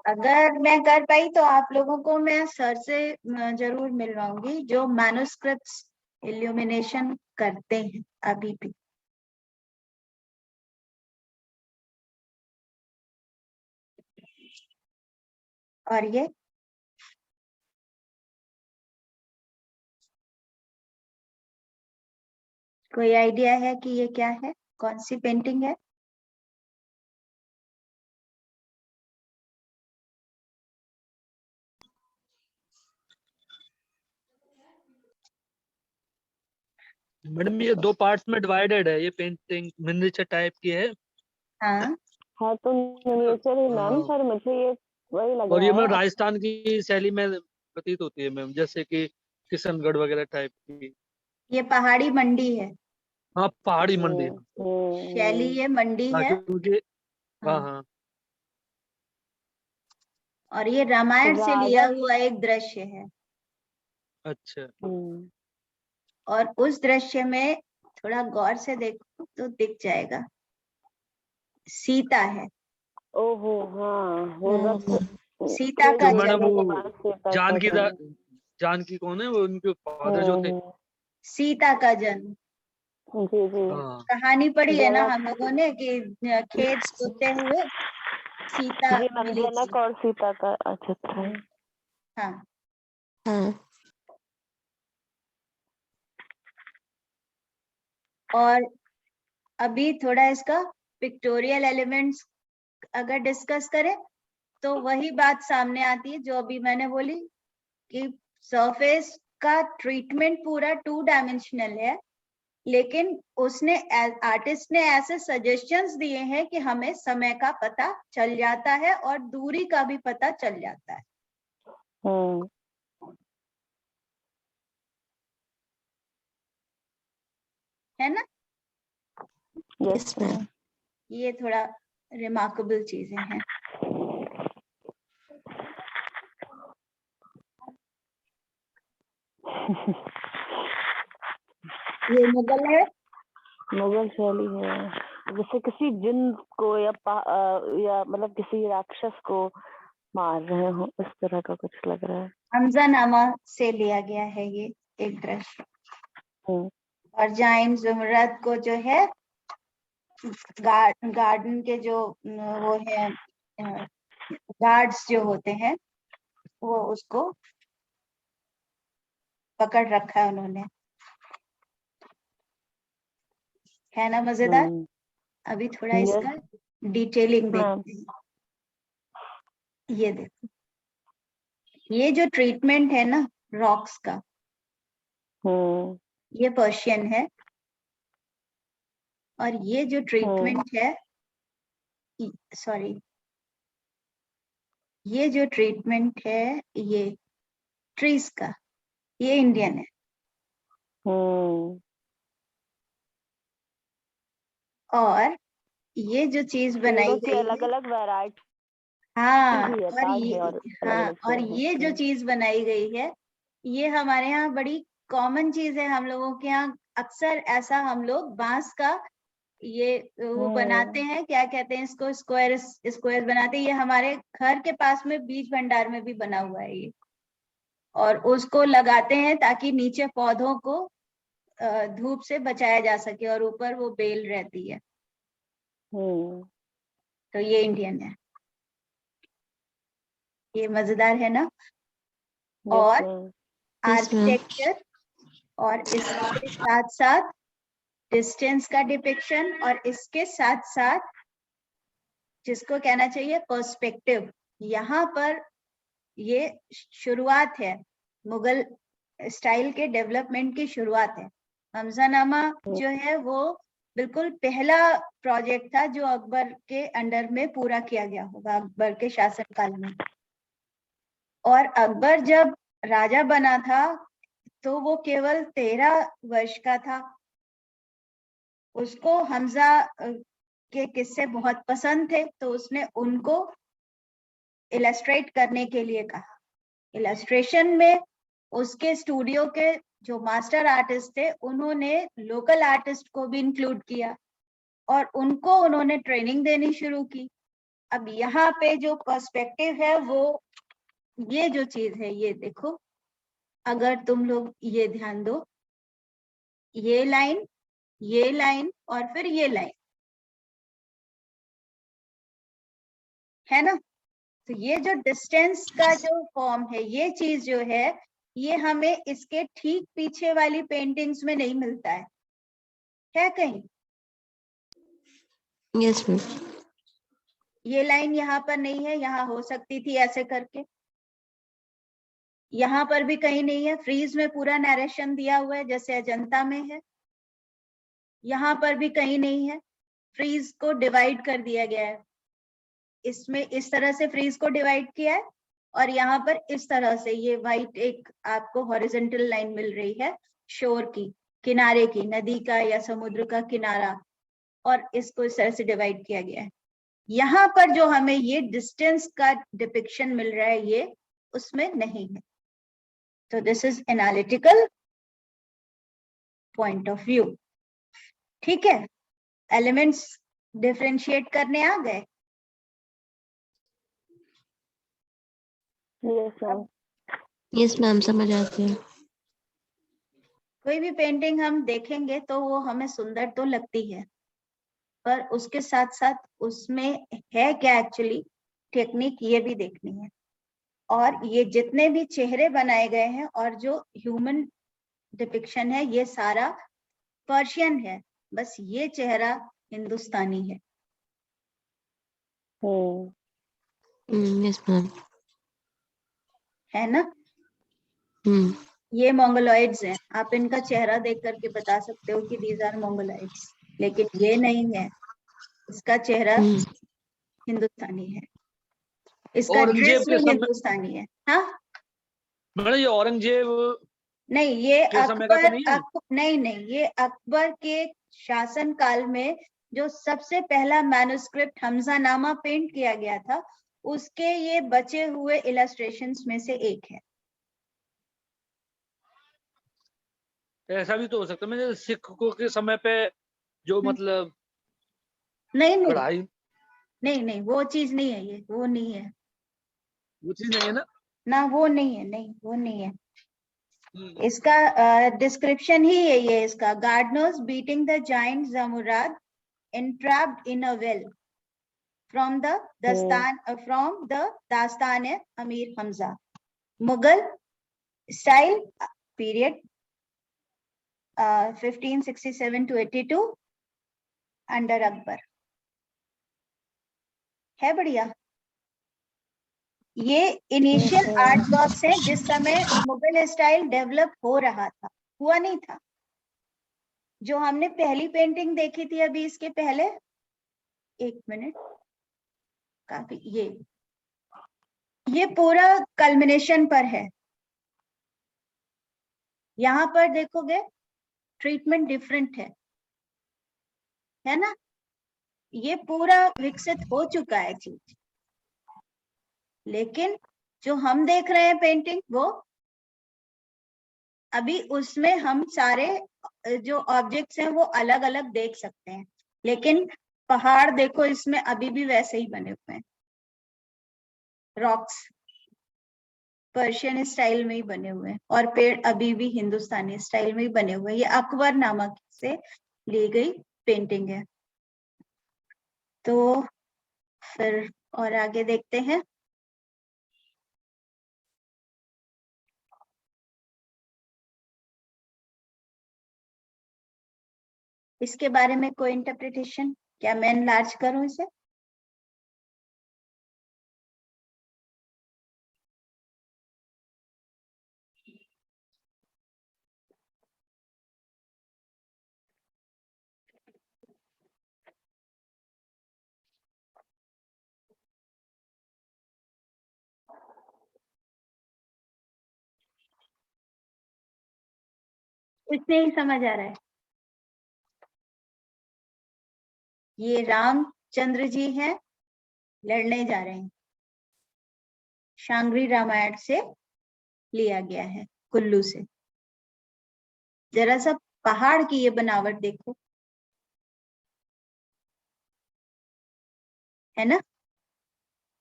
Speaker 1: अगर मैं कर पाई तो आप लोगों को मैं सर से जरूर मिलवाऊंगी, जो मैन्युस्क्रिप्ट्स इल्यूमिनेशन करते हैं अभी भी। और ये कोई आइडिया है कि ये क्या है, कौन सी पेंटिंग है?
Speaker 3: मैडम ये 2 पार्ट्स में डिवाइडेड है, ये पेंटिंग मिनिएचर टाइप की है।
Speaker 1: हाँ
Speaker 2: हाँ तो मिनिएचर ही मैम,
Speaker 3: हाँ।
Speaker 2: पर मुझे ये वही लग
Speaker 3: और ये
Speaker 2: रहा
Speaker 3: मैम
Speaker 2: है।
Speaker 3: राजस्थान की शैली में प्रतीत होती है मैम, जैसे कि किशनगढ़ वगैरह टाइप की।
Speaker 1: ये पहाड़ी मंडी है,
Speaker 3: हाँ, पहाड़ी मंडी।
Speaker 1: शैली ये मंडी
Speaker 3: हाँ
Speaker 1: है।
Speaker 3: क्योंकि हाँ
Speaker 1: हाँ,
Speaker 3: हाँ
Speaker 1: और ये रामायण से लिया
Speaker 2: राधा
Speaker 1: हुआ एक दृश्य है,
Speaker 3: अच्छा।
Speaker 1: और उस दृश्य में थोड़ा गौर से देखो तो दिख जाएगा, सीता है,
Speaker 2: ओहो हाँ, वो रथ
Speaker 1: सीता का
Speaker 3: जो मैडम
Speaker 1: जन्म,
Speaker 3: वो जानकी जानकी कौन है, वो उनके फादर जो थे।
Speaker 1: सीता का जन्म।
Speaker 2: जी जी।
Speaker 3: हाँ
Speaker 1: कहानी पढ़ी है ना
Speaker 2: जनक,
Speaker 1: हम लोगों ने कि खेत जोतते हुए सीता
Speaker 2: जी मैम,
Speaker 1: मिली थी।
Speaker 2: जनक और सीता का। अच्छा अच्छा।
Speaker 1: हाँ,
Speaker 4: हाँ
Speaker 1: और अभी थोड़ा इसका पिक्टोरियल एलिमेंट्स अगर डिस्कस करें तो वही बात सामने आती है जो अभी मैंने बोली कि सरफेस का ट्रीटमेंट पूरा 2 डायमेंशनल है, लेकिन उसने आर्टिस्ट ने ऐसे सजेशंस दिए हैं कि हमें समय का पता चल जाता है और दूरी का भी पता चल जाता है ना।
Speaker 4: Yes ma'am.
Speaker 1: ये थोड़ा रिमार्केबल चीजें हैं। ये मुगल है,
Speaker 2: मुगल शैली है, जैसे किसी जिन को या मतलब किसी राक्षस को मार रहे हो, इस तरह का कुछ लग रहा है।
Speaker 1: हमजानामा से लिया गया है ये एक दृश्य, और जाइम जुमरत को जो है गार्डन के जो वो है गार्ड्स जो होते हैं वो उसको पकड़ रखा है उन्होंने, है ना मजेदार। अभी थोड़ा
Speaker 2: Yes,
Speaker 1: इसका डिटेलिंग
Speaker 2: मैम।
Speaker 1: देखते हैं। ये देखो, ये जो ट्रीटमेंट है ना रॉक्स का, ये पर्शियन है, और ये जो ट्रीटमेंट है, सॉरी, ये जो ट्रीटमेंट है ये ट्रीज का, ये इंडियन है। और ये जो चीज बनाई गई
Speaker 2: अलग अलग वैरायटी
Speaker 1: हाँ,
Speaker 2: भी है,
Speaker 1: और
Speaker 2: ताज
Speaker 1: ये
Speaker 2: है और
Speaker 1: हाँ,
Speaker 2: अलग-अलग
Speaker 1: और
Speaker 2: पेड़ हैं।
Speaker 1: ये जो चीज बनाई गई है, ये हमारे यहाँ बड़ी कॉमन चीज है। हम लोगों के यहाँ अक्सर ऐसा हम लोग बांस का ये वो बनाते हैं, क्या कहते हैं इसको, स्क्वायर स्क्वायर बनाते हैं। ये हमारे घर के पास में बीज भंडार में भी बना हुआ है ये, और उसको लगाते हैं ताकि नीचे पौधों को धूप से बचाया जा सके, और ऊपर वो बेल रहती है। तो ये इंडियन है, ये मजेदार है ना। और आर्किटेक्चर और इसके साथ साथ डिस्टेंस का डिपिक्शन, और इसके साथ साथ जिसको कहना चाहिए पर्सपेक्टिव, यहाँ पर ये शुरुआत है, मुगल स्टाइल के डेवलपमेंट की शुरुआत है। हमजानामा जो है वो बिल्कुल पहला प्रोजेक्ट था जो अकबर के अंडर में पूरा किया गया होगा, अकबर के शासनकाल में। और अकबर जब राजा बना था तो वो केवल 13 वर्ष का था। उसको हमजा के किस्से बहुत पसंद थे, तो उसने उनको इलस्ट्रेट करने के लिए कहा। इलस्ट्रेशन में उसके स्टूडियो के जो मास्टर आर्टिस्ट थे, उन्होंने लोकल आर्टिस्ट को भी इंक्लूड किया और उनको उन्होंने ट्रेनिंग देनी शुरू की। अब यहाँ पे जो पर्सपेक्टिव है वो ये जो चीज है, ये देखो, अगर तुम लोग ये ध्यान दो, ये लाइन और फिर ये लाइन है ना, तो ये जो डिस्टेंस का जो फॉर्म है, ये चीज जो है, ये हमें इसके ठीक पीछे वाली पेंटिंग्स में नहीं मिलता है कहीं?
Speaker 4: Yes ma'am.
Speaker 1: ये लाइन यहाँ पर नहीं है, यहाँ हो सकती थी ऐसे करके, यहाँ पर भी कहीं नहीं है। फ्रीज में पूरा नरेशन दिया हुआ है जैसे अजंता में है, यहाँ पर भी कहीं नहीं है। फ्रीज को डिवाइड कर दिया गया है, इसमें इस तरह से फ्रीज को डिवाइड किया है, और यहाँ पर इस तरह से ये वाइट एक आपको हॉरिजॉन्टल लाइन मिल रही है शोर की, किनारे की, नदी का या समुद्र का किनारा, और इसको इस तरह से डिवाइड किया गया है। यहाँ पर जो हमें ये डिस्टेंस का डिपिक्शन मिल रहा है, ये उसमें नहीं है। तो this is analytical point of view. ठीक है, एलिमेंट्स डिफरेंशिएट करने आ गए।
Speaker 4: यस मैम, समझ आती है।
Speaker 1: कोई भी पेंटिंग हम देखेंगे तो वो हमें सुंदर तो लगती है, पर उसके साथ साथ उसमें है क्या एक्चुअली टेक्निक, ये भी देखनी है। और ये जितने भी चेहरे बनाए गए हैं और जो ह्यूमन डिपिक्शन है, ये सारा पर्शियन है, बस ये चेहरा हिंदुस्तानी है।
Speaker 4: Yes ma'am.
Speaker 1: है ना? ये मंगोलॉइड्स हैं, आप इनका चेहरा देख करके बता सकते हो कि दीज आर मंगोलॉइड्स, लेकिन ये नहीं है, इसका चेहरा हिंदुस्तानी है, इसका ड्रेस भी हिंदुस्तानी है। हाँ
Speaker 3: मैडम, ये औरंगजेब
Speaker 1: नहीं, ये
Speaker 3: अकबर
Speaker 1: नहीं, ये अकबर के शासन काल में जो सबसे पहला मैन्युस्क्रिप्ट हमजानामा पेंट किया गया था, उसके ये बचे हुए इलस्ट्रेशंस में से एक है।
Speaker 3: ऐसा भी तो हो सकता है, मैं सिखों के समय पे जो मतलब
Speaker 1: नहीं, वो चीज नहीं है, ये वो नहीं है,
Speaker 3: वो चीज नहीं है
Speaker 1: ना वो नहीं है, नहीं वो नहीं है। इसका डिस्क्रिप्शन ही यही है इसका, गार्डनर्स बीटिंग द जाइंट जमुराद entrapped in a well from the Dastan Amir Hamza, Mughal style period 1567 to 82 under Akbar. है बढ़िया। ये इनिशियल आर्ट वर्क्स है जिस समय मुगल स्टाइल डेवलप हो रहा था, हुआ नहीं था। जो हमने पहली पेंटिंग देखी थी अभी इसके पहले, एक मिनट, काफी ये पूरा कल्मिनेशन पर है। यहाँ पर देखोगे ट्रीटमेंट डिफरेंट है ना। ये पूरा विकसित हो चुका है चीज, लेकिन जो हम देख रहे हैं पेंटिंग, वो अभी उसमें हम सारे जो ऑब्जेक्ट्स हैं वो अलग अलग देख सकते हैं, लेकिन पहाड़ देखो इसमें अभी भी वैसे ही बने हुए हैं। रॉक्स पर्शियन स्टाइल में ही बने हुए हैं और पेड़ अभी भी हिंदुस्तानी स्टाइल में ही बने हुए हैं। ये अकबर नामक से ली गई पेंटिंग है। तो फिर और आगे देखते हैं। इसके बारे में कोई इंटरप्रिटेशन? क्या मैं एनलार्ज करूं इसे? कुछ नहीं समझ आ रहा है। ये रामचंद्र जी हैं, लड़ने जा रहे हैं। शांगरी रामायण से लिया गया है, कुल्लू से। जरा सा पहाड़ की ये बनावट देखो, है ना,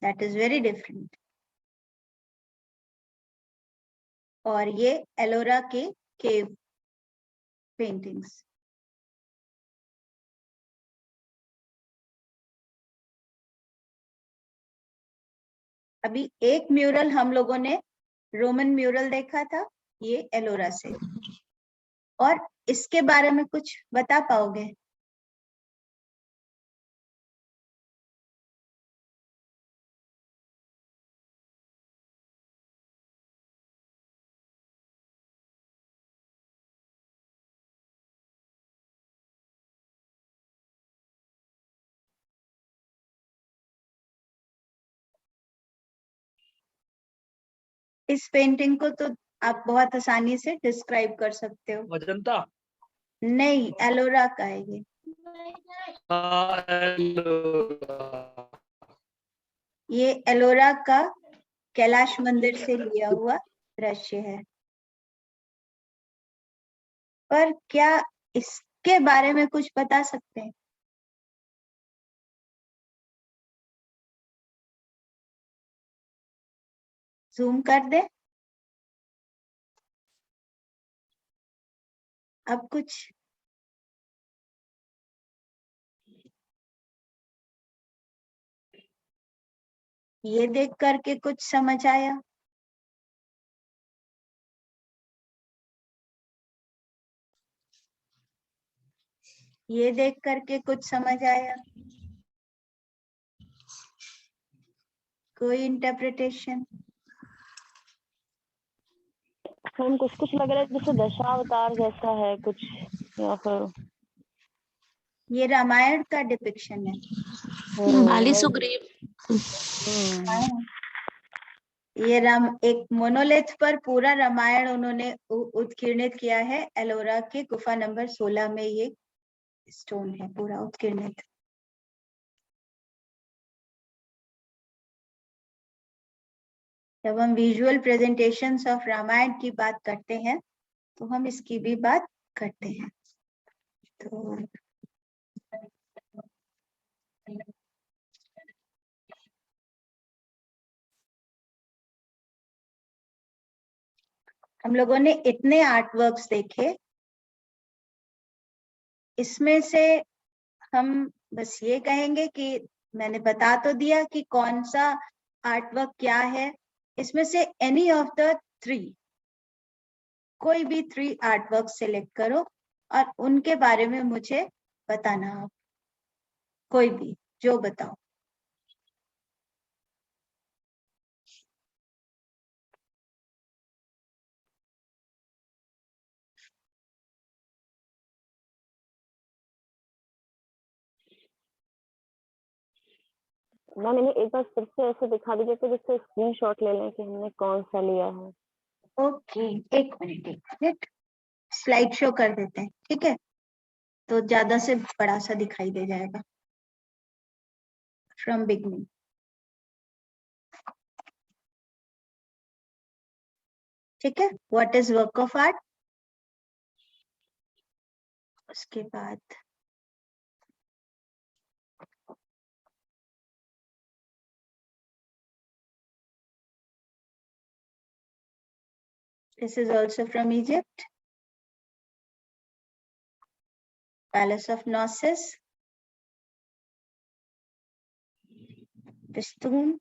Speaker 1: दैट इज वेरी डिफरेंट। और ये एलोरा के केव पेंटिंग्स। अभी एक म्यूरल हम लोगों ने रोमन म्यूरल देखा था, ये एलोरा से। और इसके बारे में कुछ बता पाओगे? इस पेंटिंग को तो आप बहुत आसानी से डिस्क्राइब कर सकते हो।
Speaker 3: अजंता?
Speaker 1: नहीं, एलोरा का है ये।
Speaker 3: हाँ,
Speaker 1: ये एलोरा का कैलाश मंदिर से लिया हुआ दृश्य है। पर क्या इसके बारे में कुछ बता सकते हैं? जूम कर दे। अब कुछ ये देख करके कुछ समझ आया? ये देख करके कुछ समझ आया? कोई इंटरप्रिटेशन?
Speaker 2: हम कुछ लग रहा है जैसे दशावतार जैसा है कुछ, या फिर
Speaker 1: ये रामायण का डिपिक्शन है।
Speaker 4: बाली सुग्रीव।
Speaker 1: हाँ, ये एक मोनोलिथ पर पूरा रामायण उन्होंने उत्कीर्णित किया है। एलोरा के गुफा नंबर 16 में ये स्टोन है पूरा उत्कीर्णित। जब हम विजुअल प्रेजेंटेशंस ऑफ रामायण की बात करते हैं तो हम इसकी भी बात करते हैं। तो हम लोगों ने इतने आर्ट वर्क्स देखे, इसमें से हम बस ये कहेंगे कि मैंने बता तो दिया कि कौन सा आर्ट वर्क क्या है। इसमें से एनी ऑफ द 3, कोई भी 3 आर्ट वर्क सिलेक्ट करो और उनके बारे में मुझे बताना। आप कोई भी जो बताओ।
Speaker 2: मैम मैंने एक बार फिर से ऐसे दिखा दीजिए तो जिससे स्क्रीनशॉट ले लें कि हमने कौन सा लिया है।
Speaker 1: ओके, एक मिनट, स्लाइड शो कर देते हैं, ठीक है? तो ज्यादा से बड़ा सा दिखाई दे जाएगा। फ्रॉम बिगनिंग, ठीक है? What is work of art, उसके बाद this is also from Egypt, Palace of Knossos, Pistun,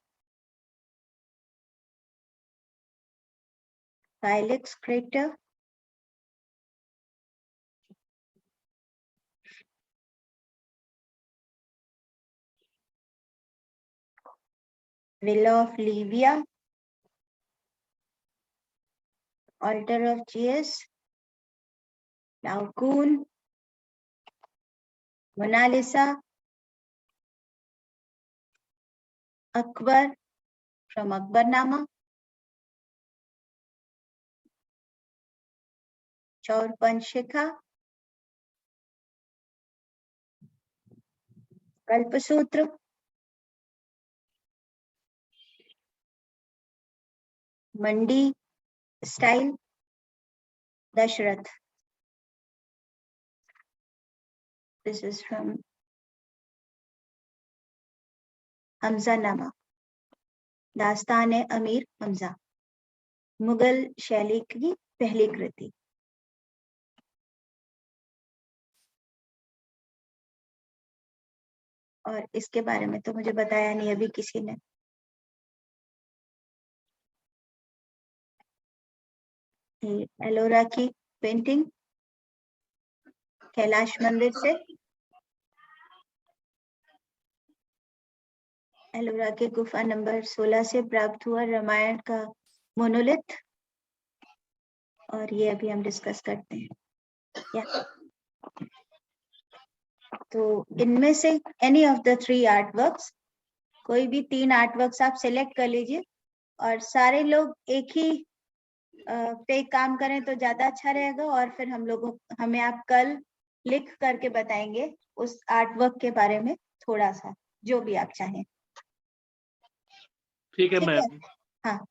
Speaker 1: Calyx crater, Villa of Livia, Altar of Zeus, Laocoon, Mona Lisa, Akbar from Akbarnama, Chaur Panchika, Kalpasutra, Mandi style, Dashrath. This is from Hamza Nama, दास्तान-ए-अमीर Hamza, Mughal शैली की पहली कृति। और इसके बारे में तो मुझे बताया नहीं अभी किसी ने। ये एलोरा की पेंटिंग कैलाश मंदिर से, एलोरा के गुफा नंबर 16 से प्राप्त हुआ रामायण का मोनोलिथ, और ये अभी हम डिस्कस करते हैं या तो इनमें से any of the 3 art works, कोई भी 3 आर्ट वर्क्स आप सिलेक्ट कर लीजिए और सारे लोग एक ही पे काम करें तो ज्यादा अच्छा रहेगा। और फिर हमें आप कल लिख करके बताएंगे उस आर्ट वर्क के बारे में थोड़ा सा, जो भी आप चाहें।
Speaker 3: ठीक है मैम।
Speaker 1: हाँ,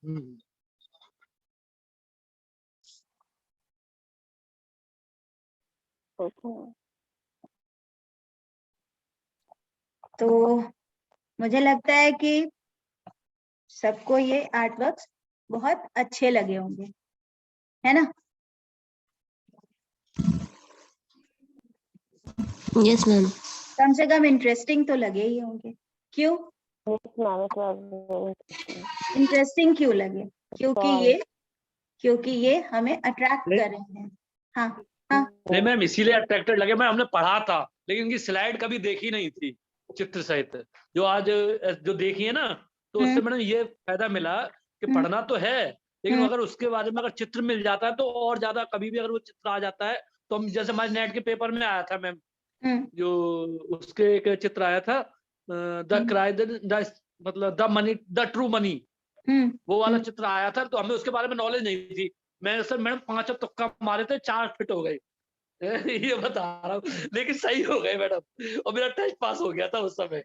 Speaker 1: तो मुझे लगता है कि सबको ये आर्ट वर्क्स बहुत अच्छे लगे होंगे, है ना?
Speaker 4: Yes ma'am.
Speaker 1: कम से कम इंटरेस्टिंग तो लगे ही होंगे। क्यों इंटरेस्टिंग क्यों लगे? क्योंकि ये हमें अट्रैक्ट कर रहे हैं। हाँ हाँ
Speaker 3: नहीं मैम, इसीलिए अट्रैक्टेड लगे। मैं हमने पढ़ा था लेकिन इनकी स्लाइड कभी देखी नहीं थी चित्र सहित, जो आज जो देखी है ना, तो उससे मैंने ये फायदा मिला कि पढ़ना तो है लेकिन अगर उसके बारे में अगर चित्र मिल जाता है तो और ज्यादा, कभी भी अगर वो चित्र आ जाता है तो हम, जैसे हमारे नेट के पेपर में आया था मैम, जो उसके एक चित्र आया था द क्राई, मतलब the money, the true money, वो वाला चित्र आया था, तो हमें उसके बारे में नॉलेज नहीं थी। मैं सर मैडम 5 तुक्का मारे थे, 4 फिट हो गए ये बता रहा हूँ, लेकिन सही हो गए मैडम और मेरा टेस्ट पास हो गया था उस समय।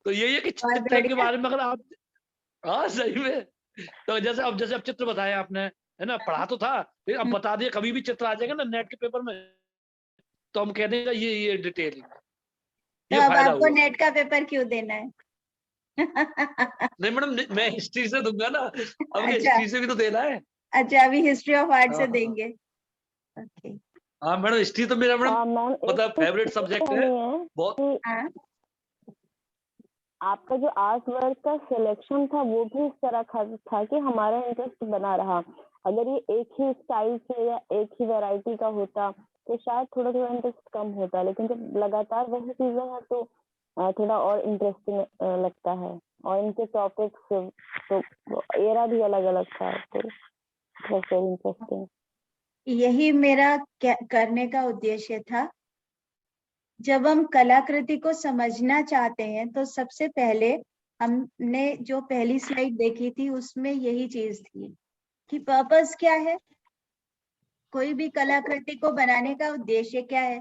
Speaker 3: तो यही है कि चित्र के बारे में अगर आप, हाँ सही में, तो जैसे अब चित्र बताया आपने, है ना, पढ़ा तो था लेकिन अब बता दिए, कभी भी चित्र आ जाएगा ना नेट के पेपर में तो हम कह देंगे ये डिटेलिंग,
Speaker 1: तो अब आपको नेट का पेपर क्यों देना है?
Speaker 3: नहीं मैडम, मैं हिस्ट्री से दूंगा ना, अब
Speaker 1: अच्छा,
Speaker 3: हिस्ट्री से भी तो देना है।
Speaker 1: अच्छा, अभी हिस्ट्री ऑफ आर्ट से देंगे। ओके,
Speaker 3: हाँ मैडम, हिस्ट्री तो मेरा मैडम मतलब फेवरेट सब्जेक्ट है बहुत।
Speaker 2: आपका जो आर्ट वर्क का सिलेक्शन था वो भी इस तरह था कि हमारा इंटरेस्ट बना रहा। अगर ये एक ही स्टाइल से या एक ही वैरायटी का होता तो शायद थोड़ा थोड़ा इंटरेस्ट कम होता, लेकिन जब लगातार वही चीजें हैं तो थोड़ा और इंटरेस्टिंग लगता है। और इनके टॉपिक्स तो एरा भी अलग अलग था, तो इंटरेस्टिंग।
Speaker 1: यही मेरा करने का उद्देश्य था। जब हम कलाकृति को समझना चाहते हैं तो सबसे पहले हमने जो पहली स्लाइड देखी थी उसमें यही चीज थी कि पर्पस क्या है, कोई भी कलाकृति को बनाने का उद्देश्य क्या है।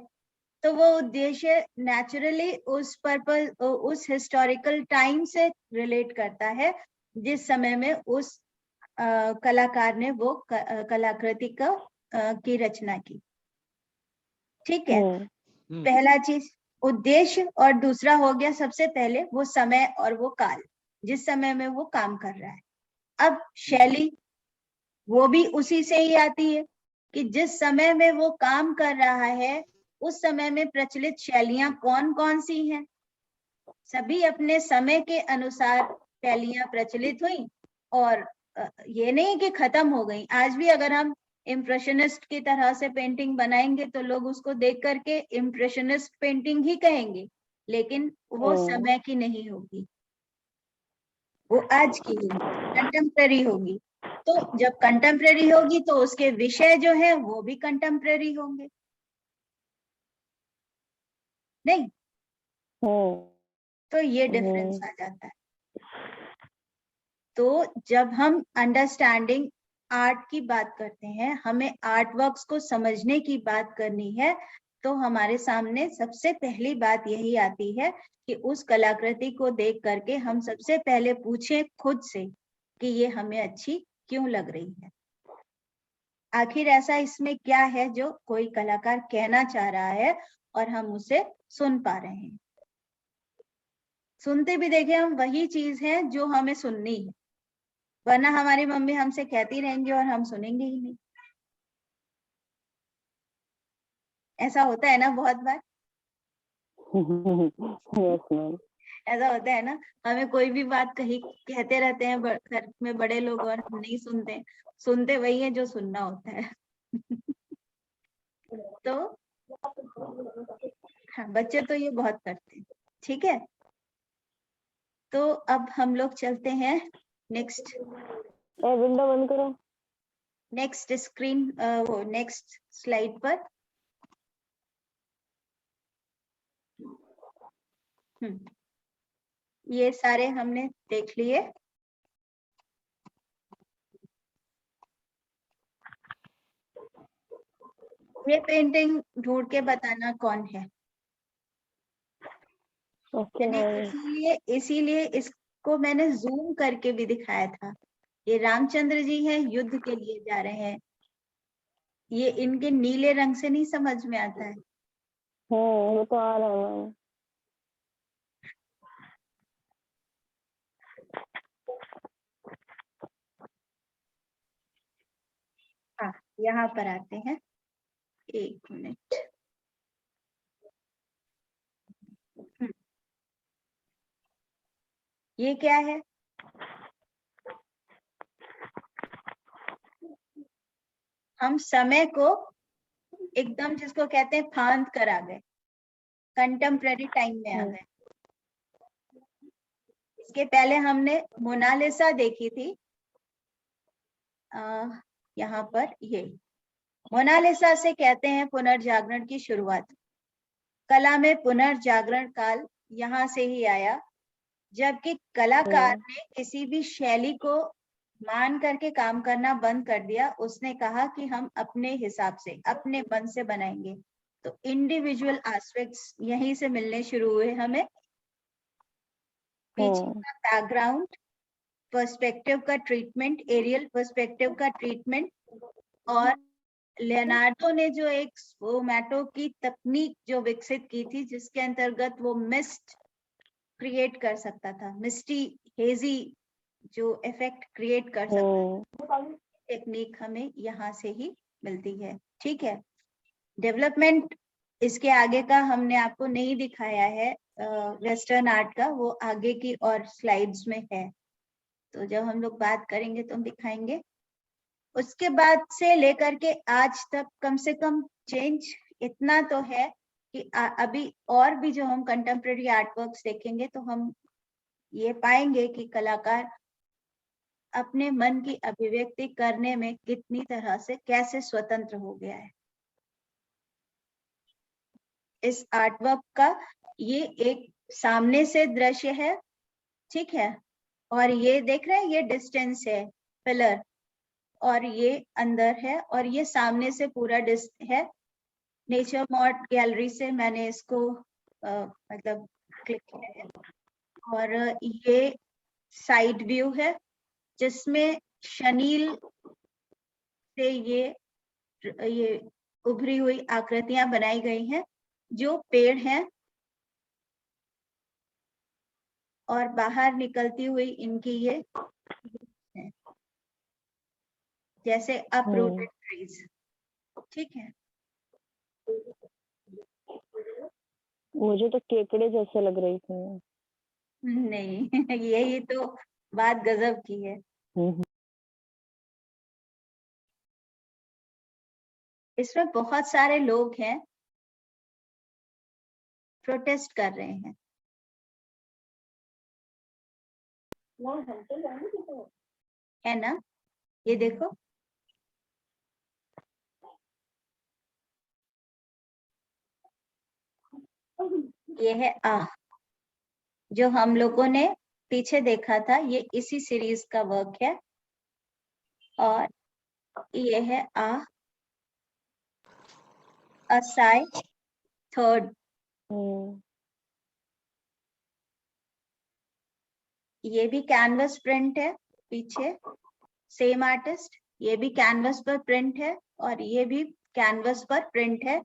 Speaker 1: तो वो उद्देश्य नेचुरली उस पर्पस, उस हिस्टोरिकल टाइम से रिलेट करता है जिस समय में उस कलाकार ने वो कलाकृति की रचना की। ठीक है, पहला चीज उद्देश्य, और दूसरा हो गया सबसे पहले वो समय और वो काल जिस समय में वो काम कर रहा है। अब शैली वो भी उसी से ही आती है कि जिस समय में वो काम कर रहा है उस समय में प्रचलित शैलियां कौन कौन सी हैं। सभी अपने समय के अनुसार शैलियां प्रचलित हुई और ये नहीं कि खत्म हो गई। आज भी अगर हम इम्प्रेशनिस्ट की तरह से पेंटिंग बनाएंगे तो लोग उसको देख करके इम्प्रेशनिस्ट पेंटिंग ही कहेंगे, लेकिन वो समय की नहीं होगी, वो आज की होगी, कंटेम्प्रेरी होगी। तो जब कंटेम्प्रेरी होगी तो उसके विषय जो है वो भी कंटेम्प्रेरी होंगे, नहीं? तो ये डिफरेंस आ जाता है। तो जब हम अंडरस्टैंडिंग आर्ट की बात करते हैं, हमें आर्ट वर्क्स को समझने की बात करनी है, तो हमारे सामने सबसे पहली बात यही आती है कि उस कलाकृति को देख करके हम सबसे पहले पूछें खुद से कि ये हमें अच्छी क्यों लग रही है, आखिर ऐसा इसमें क्या है जो कोई कलाकार कहना चाह रहा है और हम उसे सुन पा रहे हैं। सुनते भी देखें हम वही चीज है जो हमें सुननी है, वरना हमारी मम्मी हमसे कहती रहेंगी और हम सुनेंगे ही नहीं। ऐसा होता है ना बहुत बार। ऐसा होता है ना, हमें कोई भी बात कही कहते रहते हैं घर में बड़े लोग और हम नहीं सुनते, सुनते वही है जो सुनना होता है। तो हाँ, बच्चे तो ये बहुत करते हैं। ठीक है, तो अब हम लोग चलते हैं नेक्स्ट।
Speaker 2: विंडो बंद करो।
Speaker 1: नेक्स्ट स्क्रीन, वो नेक्स्ट स्लाइड पर। ये सारे हमने देख लिए। ये पेंटिंग ढूंढ के बताना कौन है। इसीलिए इसको मैंने जूम करके भी दिखाया था। ये रामचंद्र जी हैं, युद्ध के लिए जा रहे हैं। ये इनके नीले रंग से नहीं समझ में आता है।
Speaker 2: वो तो आ रहा है।
Speaker 1: हाँ, यहाँ पर आते हैं, एक मिनट। ये क्या है? हम समय को एकदम जिसको कहते हैं फांद कर आ गए, कंटेम्प्रेरी टाइम में आ गए। इसके पहले हमने मोनालिसा देखी थी। यहाँ पर ये मोनालिसा से कहते हैं पुनर्जागरण की शुरुआत। कला में पुनर्जागरण काल यहाँ से ही आया, जबकि कलाकार ने किसी भी शैली को मान करके काम करना बंद कर दिया। उसने कहा कि हम अपने हिसाब से, अपने मन से बनाएंगे। तो इंडिविजुअल एस्पेक्ट्स यहीं से मिलने शुरू हुए हमें। पीछे का बैकग्राउंड, पर्सपेक्टिव का ट्रीटमेंट, एरियल पर्सपेक्टिव का ट्रीटमेंट, और लियोनार्डो ने जो एक स्फोमैटो की तकनीक जो विकसित की थी, जिसके अंतर्गत वो मिस्ट क्रिएट कर सकता था, मिस्टी हेजी जो इफेक्ट क्रिएट कर सकता था। टेक्निक हमें यहाँ से ही मिलती है। ठीक है, डेवलपमेंट इसके आगे का हमने आपको नहीं दिखाया है, वेस्टर्न आर्ट का, वो आगे की और स्लाइड्स में है। तो जब हम लोग बात करेंगे तो हम दिखाएंगे। उसके बाद से लेकर के आज तक कम से कम चेंज इतना तो है कि अभी और भी जो हम कंटेम्प्रेरी आर्ट वर्क्स देखेंगे तो हम ये पाएंगे कि कलाकार अपने मन की अभिव्यक्ति करने में कितनी तरह से कैसे स्वतंत्र हो गया है। इस आर्टवर्क का ये एक सामने से दृश्य है ठीक है। और ये देख रहे हैं, ये डिस्टेंस है पिलर, और ये अंदर है, और ये सामने से पूरा है। नेचर मॉड गैलरी से मैंने इसको मतलब क्लिक किया है। और ये साइड व्यू है जिसमें शनील से ये उभरी हुई आकृतियां बनाई गई हैं जो पेड़ हैं, और बाहर निकलती हुई इनकी ये है, जैसे अप्रूटेड ट्रीज। ठीक है।
Speaker 2: मुझे तो केकड़े जैसे लग रही थी।
Speaker 1: नहीं यही तो बात गजब की है। इसमें बहुत सारे लोग हैं, प्रोटेस्ट कर रहे हैं। है ना, ये देखो, ये है जो हम लोगों ने पीछे देखा था, ये इसी सीरीज का वर्क है। और ये है असाई थर्ड। ये भी कैनवस प्रिंट है, पीछे सेम आर्टिस्ट, ये भी कैनवस पर प्रिंट है, और ये भी कैनवस पर प्रिंट है।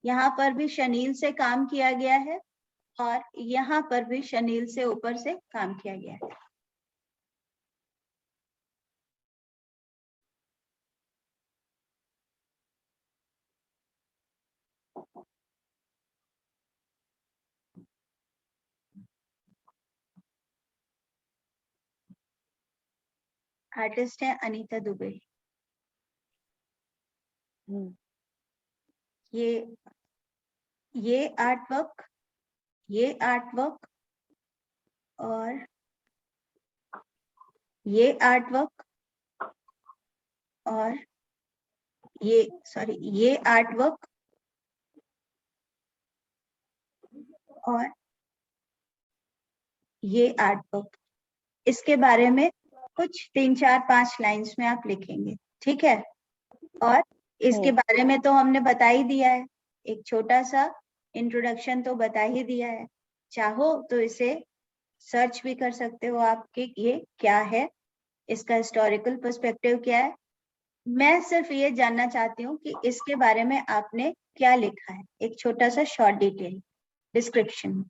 Speaker 1: यहाँ पर भी शनील से काम किया गया है, और यहाँ पर भी शनील से ऊपर से काम किया गया है। आर्टिस्ट है अनीता दुबे। ये आर्टवर्क, ये आर्टवर्क, और ये आर्टवर्क, और ये आर्टवर्क, और ये आर्टवर्क। इसके बारे में कुछ 3-4-5 लाइंस में आप लिखेंगे, ठीक है। और इसके बारे में तो हमने बता ही दिया है, एक छोटा सा इंट्रोडक्शन तो बता ही दिया है। चाहो तो इसे सर्च भी कर सकते हो आप कि ये क्या है, इसका हिस्टोरिकल पर्सपेक्टिव क्या है। मैं सिर्फ ये जानना चाहती हूँ कि इसके बारे में आपने क्या लिखा है, एक छोटा सा शॉर्ट डिटेल डिस्क्रिप्शन,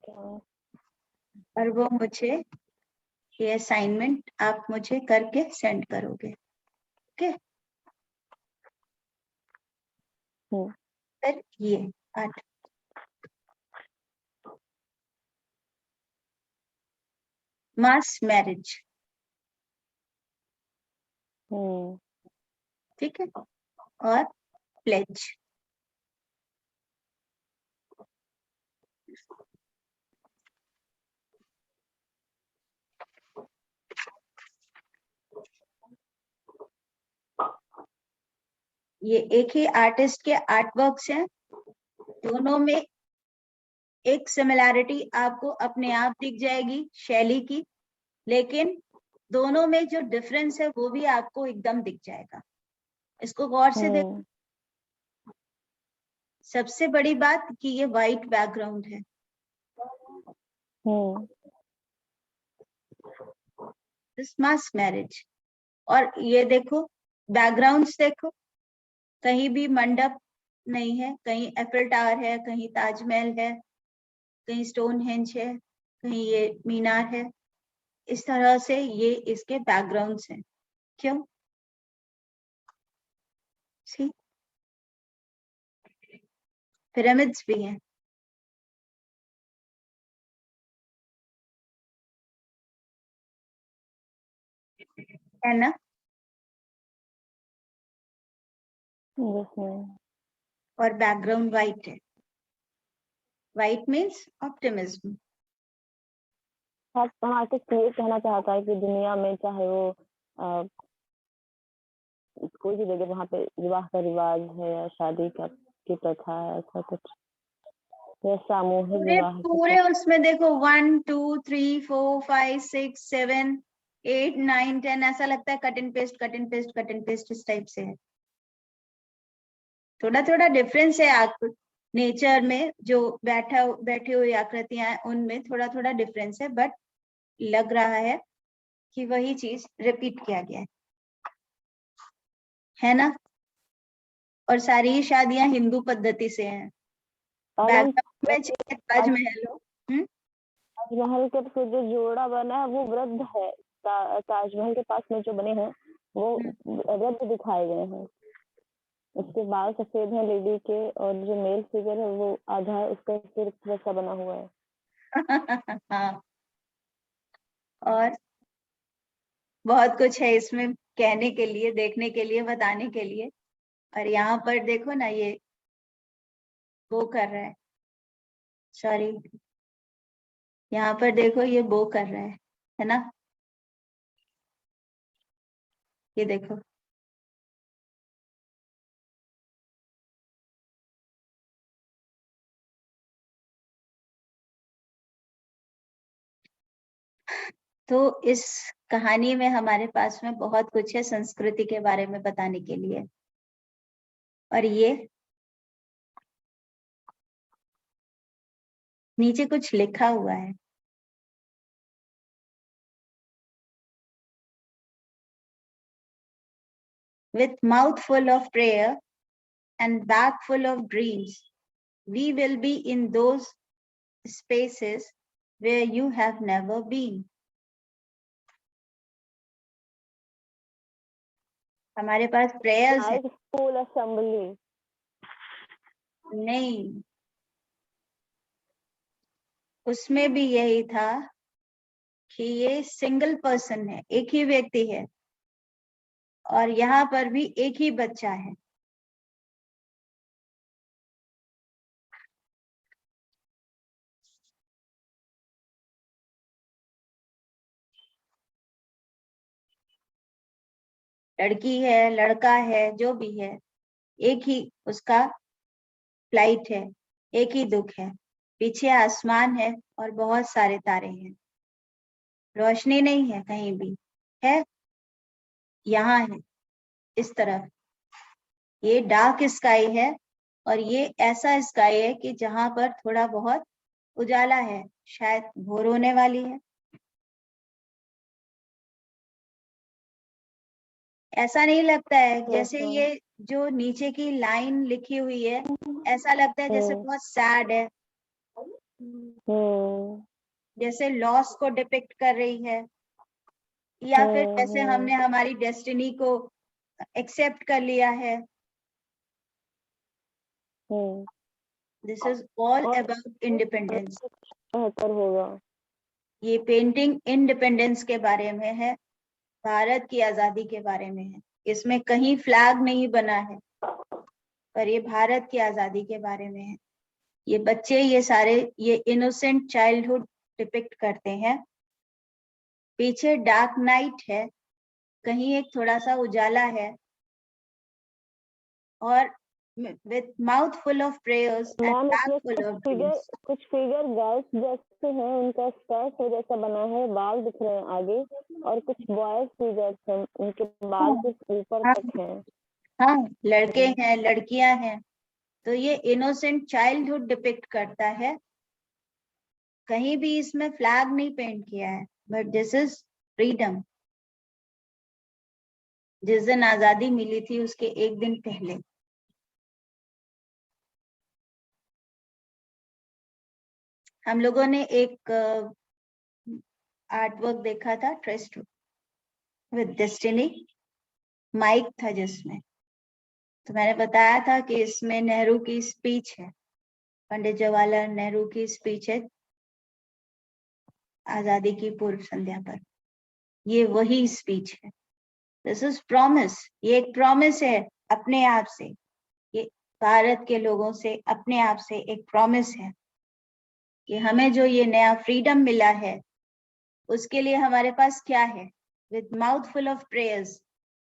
Speaker 1: और वो मुझे ये असाइनमेंट आप मुझे करके सेंड करोगे, ओके। फिर ये आर्ट, मास मैरिज, ठीक है, और प्लेज। ये एक ही आर्टिस्ट के आर्टवर्क्स हैं, दोनों में एक सिमिलैरिटी आपको अपने आप दिख जाएगी शैली की, लेकिन दोनों में जो डिफरेंस है वो भी आपको एकदम दिख जाएगा। इसको गौर से देखो। सबसे बड़ी बात कि ये वाइट बैकग्राउंड है। This mass marriage. और ये देखो, बैकग्राउंड्स देखो, कहीं भी मंडप नहीं है, कहीं एफिल टावर है, कहीं ताजमहल है, कहीं स्टोनहेंज है, कहीं ये मीनार है। इस तरह से ये इसके बैकग्राउंड्स हैं। क्यों? सी पिरामिड्स भी हैं। है ना? और बैकग्राउंड वाइट है। White means optimism.
Speaker 2: आर्टिस्ट ये कहना चाहता है कि दुनिया में चाहे वो कोई भी जगह वहाँ पे विवाह का रिवाज है या शादी का की प्रथा है, ऐसा कुछ। या सामूहिक
Speaker 1: पूरे
Speaker 2: विवाह।
Speaker 1: पूरे उसमें देखो 1 2 3 4 5 6 7 8 9 10 ऐसा लगता है cut and paste cut and paste cut and paste इस टाइप से है। थोड़ा थोड़ा डिफरेंस है आप नेचर में जो बैठी हुई आकृतियां हैं उनमें थोड़ा थोड़ा डिफरेंस है, बट लग रहा है कि वही चीज रिपीट किया गया है ना। और सारी ही शादियां हिंदू पद्धति से हैं। बैकग्राउंड में चाहे ताजमहल हो।
Speaker 2: ताजमहल के तो जो जोड़ा बना है वो वृद्ध है। ताजमहल के पास में जो बने हैं वो वृद्ध दिखाए गए हैं। उसके बाल सफेद हैं लेडी के, और जो मेल फिगर है वो आधा है, उसका सिर वैसा बना हुआ है।
Speaker 1: हाँ, और बहुत कुछ है इसमें कहने के लिए, देखने के लिए, बताने के लिए। और यहाँ पर देखो ना, ये वो कर रहा है, सॉरी, यहाँ पर देखो ये वो कर रहा है ना, ये देखो। तो इस कहानी में हमारे पास में बहुत कुछ है संस्कृति के बारे में बताने के लिए। और ये नीचे कुछ लिखा हुआ है, with mouth full of prayer and bag full of dreams, we will be in those spaces where you have never been. हमारे पास प्रेयर्स है।
Speaker 2: स्कूल असेंबली
Speaker 1: नहीं, उसमें भी यही था कि ये सिंगल पर्सन है, एक ही व्यक्ति है, और यहाँ पर भी एक ही बच्चा है। लड़की है, लड़का है, जो भी है, एक ही उसका फ्लाइट है, एक ही दुख है। पीछे आसमान है और बहुत सारे तारे हैं, रोशनी नहीं है कहीं भी, है यहाँ है इस तरफ। ये डार्क स्काई है, और ये ऐसा स्काई है कि जहां पर थोड़ा बहुत उजाला है, शायद भोर होने वाली है। ऐसा नहीं लगता है जैसे ये जो नीचे की लाइन लिखी हुई है, ऐसा लगता है जैसे बहुत सैड है, जैसे लॉस को डिपिक्ट कर रही है, या फिर जैसे हमने हमारी डेस्टिनी को एक्सेप्ट कर लिया है। This is all about independence.
Speaker 2: बेहतर होगा।
Speaker 1: ये पेंटिंग इंडिपेंडेंस के बारे में है, भारत की आजादी के बारे में है। इसमें कहीं फ्लैग नहीं बना है, पर ये भारत की आजादी के बारे में है। ये बच्चे, ये सारे, ये इनोसेंट चाइल्डहुड डिपिक्ट करते हैं। पीछे डार्क नाइट है, कहीं एक थोड़ा सा उजाला है, और with mouth full of prayers and bag full of dreams.
Speaker 2: कुछ फिगर गर्ल्स जैसे हैं, उनका स्कर्ट जैसा बना है, बाल दिख रहे हैं आगे, और कुछ बॉयज फिगर्स हैं, उनके बाल कुछ ऊपर तक हैं।
Speaker 1: हाँ, लड़के हैं, लड़कियां हैं। तो ये इनोसेंट चाइल्डहुड डिपिक्ट करता है। कहीं भी इसमें फ्लैग नहीं पेंट किया है, बट दिस इज फ्रीडम। जिस दिन आजादी मिली थी उसके एक दिन पहले। हम लोगों ने एक आर्ट वर्क देखा था, ट्रेस्ड विद डेस्टिनी, माइक था जिसमें, तो मैंने बताया था कि इसमें नेहरू की स्पीच है, पंडित जवाहरलाल नेहरू की स्पीच है आजादी की पूर्व संध्या पर। ये वही स्पीच है। This is promise. ये एक प्रॉमिस है अपने आप से, ये भारत के लोगों से अपने आप से एक प्रॉमिस है कि हमें जो ये नया फ्रीडम मिला है, उसके लिए हमारे पास क्या है। With mouth full of prayers,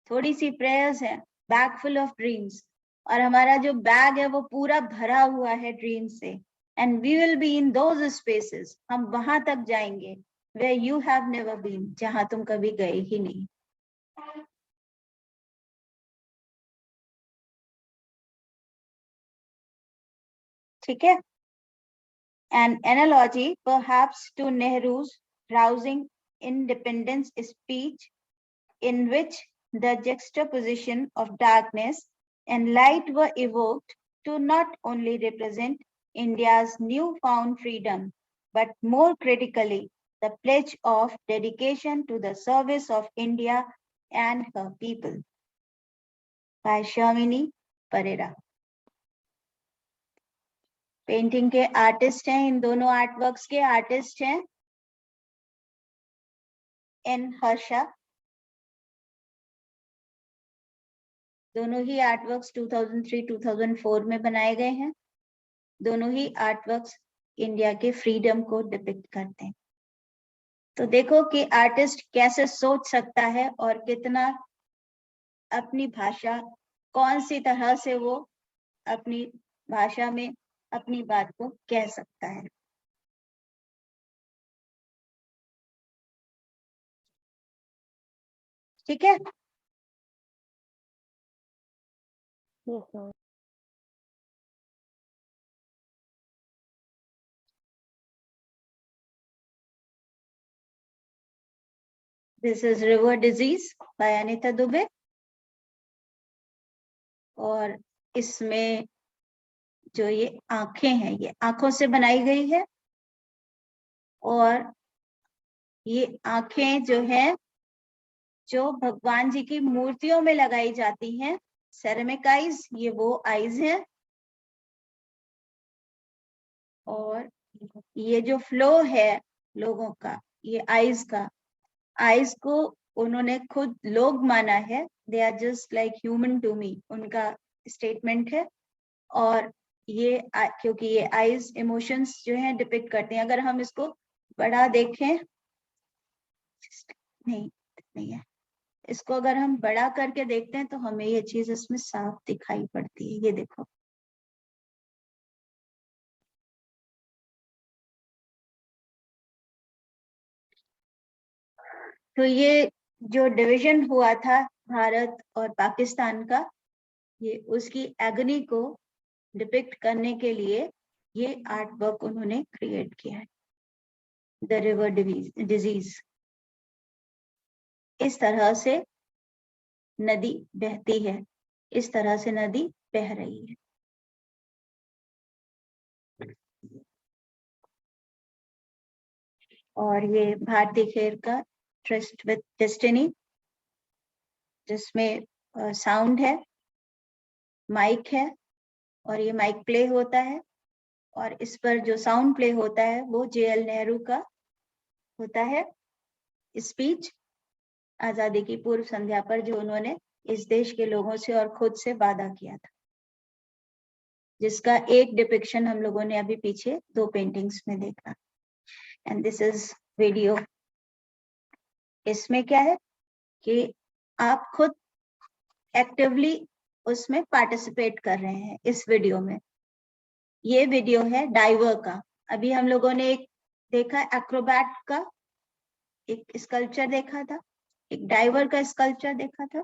Speaker 1: थोड़ी सी प्रेयर्स है, बैग फुल ऑफ ड्रीम्स, और हमारा जो बैग है वो पूरा भरा हुआ है ड्रीम से। and we will be in those spaces. हम वहां तक जाएंगे where you have never been, जहां तुम कभी गए ही नहीं. ठीक है? An analogy perhaps to Nehru's rousing independence speech, in which the juxtaposition of darkness and light were evoked to not only represent India's newfound freedom, but more critically, the pledge of dedication to the service of India and her people. By Shamini Parera. Painting के आर्टिस्ट हैं, इन दोनों आर्ट वर्क्स के आर्टिस्ट हैं एन हर्षा. दोनों ही आर्ट वर्क्स 2003-2004 में बनाए गए हैं. दोनों ही आर्ट वर्क्स इंडिया के फ्रीडम को डिपिक्ट करते हैं. तो देखो कि आर्टिस्ट कैसे सोच सकता है और कितना अपनी भाषा, कौन सी तरह से वो अपनी भाषा में अपनी बात को कह सकता है. ठीक है?
Speaker 2: Yes, ma'am.
Speaker 1: This is river disease bye Anita Dubey. और इसमें जो ये आंखें हैं, ये आंखों से बनाई गई है. और ये आंखें जो है, जो भगवान जी की मूर्तियों में लगाई जाती हैं, सेरेमिक आईज, ये वो आईज हैं. और ये जो फ्लो है लोगों का, ये आईज का, आईज को उन्होंने खुद लोग माना है. They are just like human to me, उनका स्टेटमेंट है. और ये क्योंकि ये आईज इमोशंस जो है डिपिक्ट करते हैं. अगर हम इसको बड़ा देखें, नहीं है, इसको अगर हम बड़ा करके देखते हैं तो हमें ये चीज इसमें साफ दिखाई पड़ती है. ये देखो, तो ये जो डिवीजन हुआ था भारत और पाकिस्तान का, ये उसकी एगनी को डिपिक्ट करने के लिए ये आर्ट वर्क उन्होंने क्रिएट किया है. The river disease. इस तरह से नदी बहती है, इस तरह से नदी बह रही है. और ये भारती खेर का ट्रस्ट विद डेस्टिनी, जिसमें साउंड है, माइक है, और ये माइक प्ले होता है. और इस पर जो साउंड प्ले होता है वो JL नेहरू का होता है. स्पीच आजादी की पूर्व संध्या पर जो उन्होंने इस देश के लोगों से और खुद से वादा किया था, जिसका एक डिपिक्शन हम लोगों ने अभी पीछे 2 पेंटिंग्स में देखा. And this is video. इसमें क्या है कि आप खुद एक्टिवली उसमें पार्टिसिपेट कर रहे हैं. इस वीडियो में, ये वीडियो है डाइवर का. अभी हम लोगों ने एक देखा एक्रोबैट का एक स्कल्पचर देखा था, एक डाइवर का स्कल्पचर देखा था.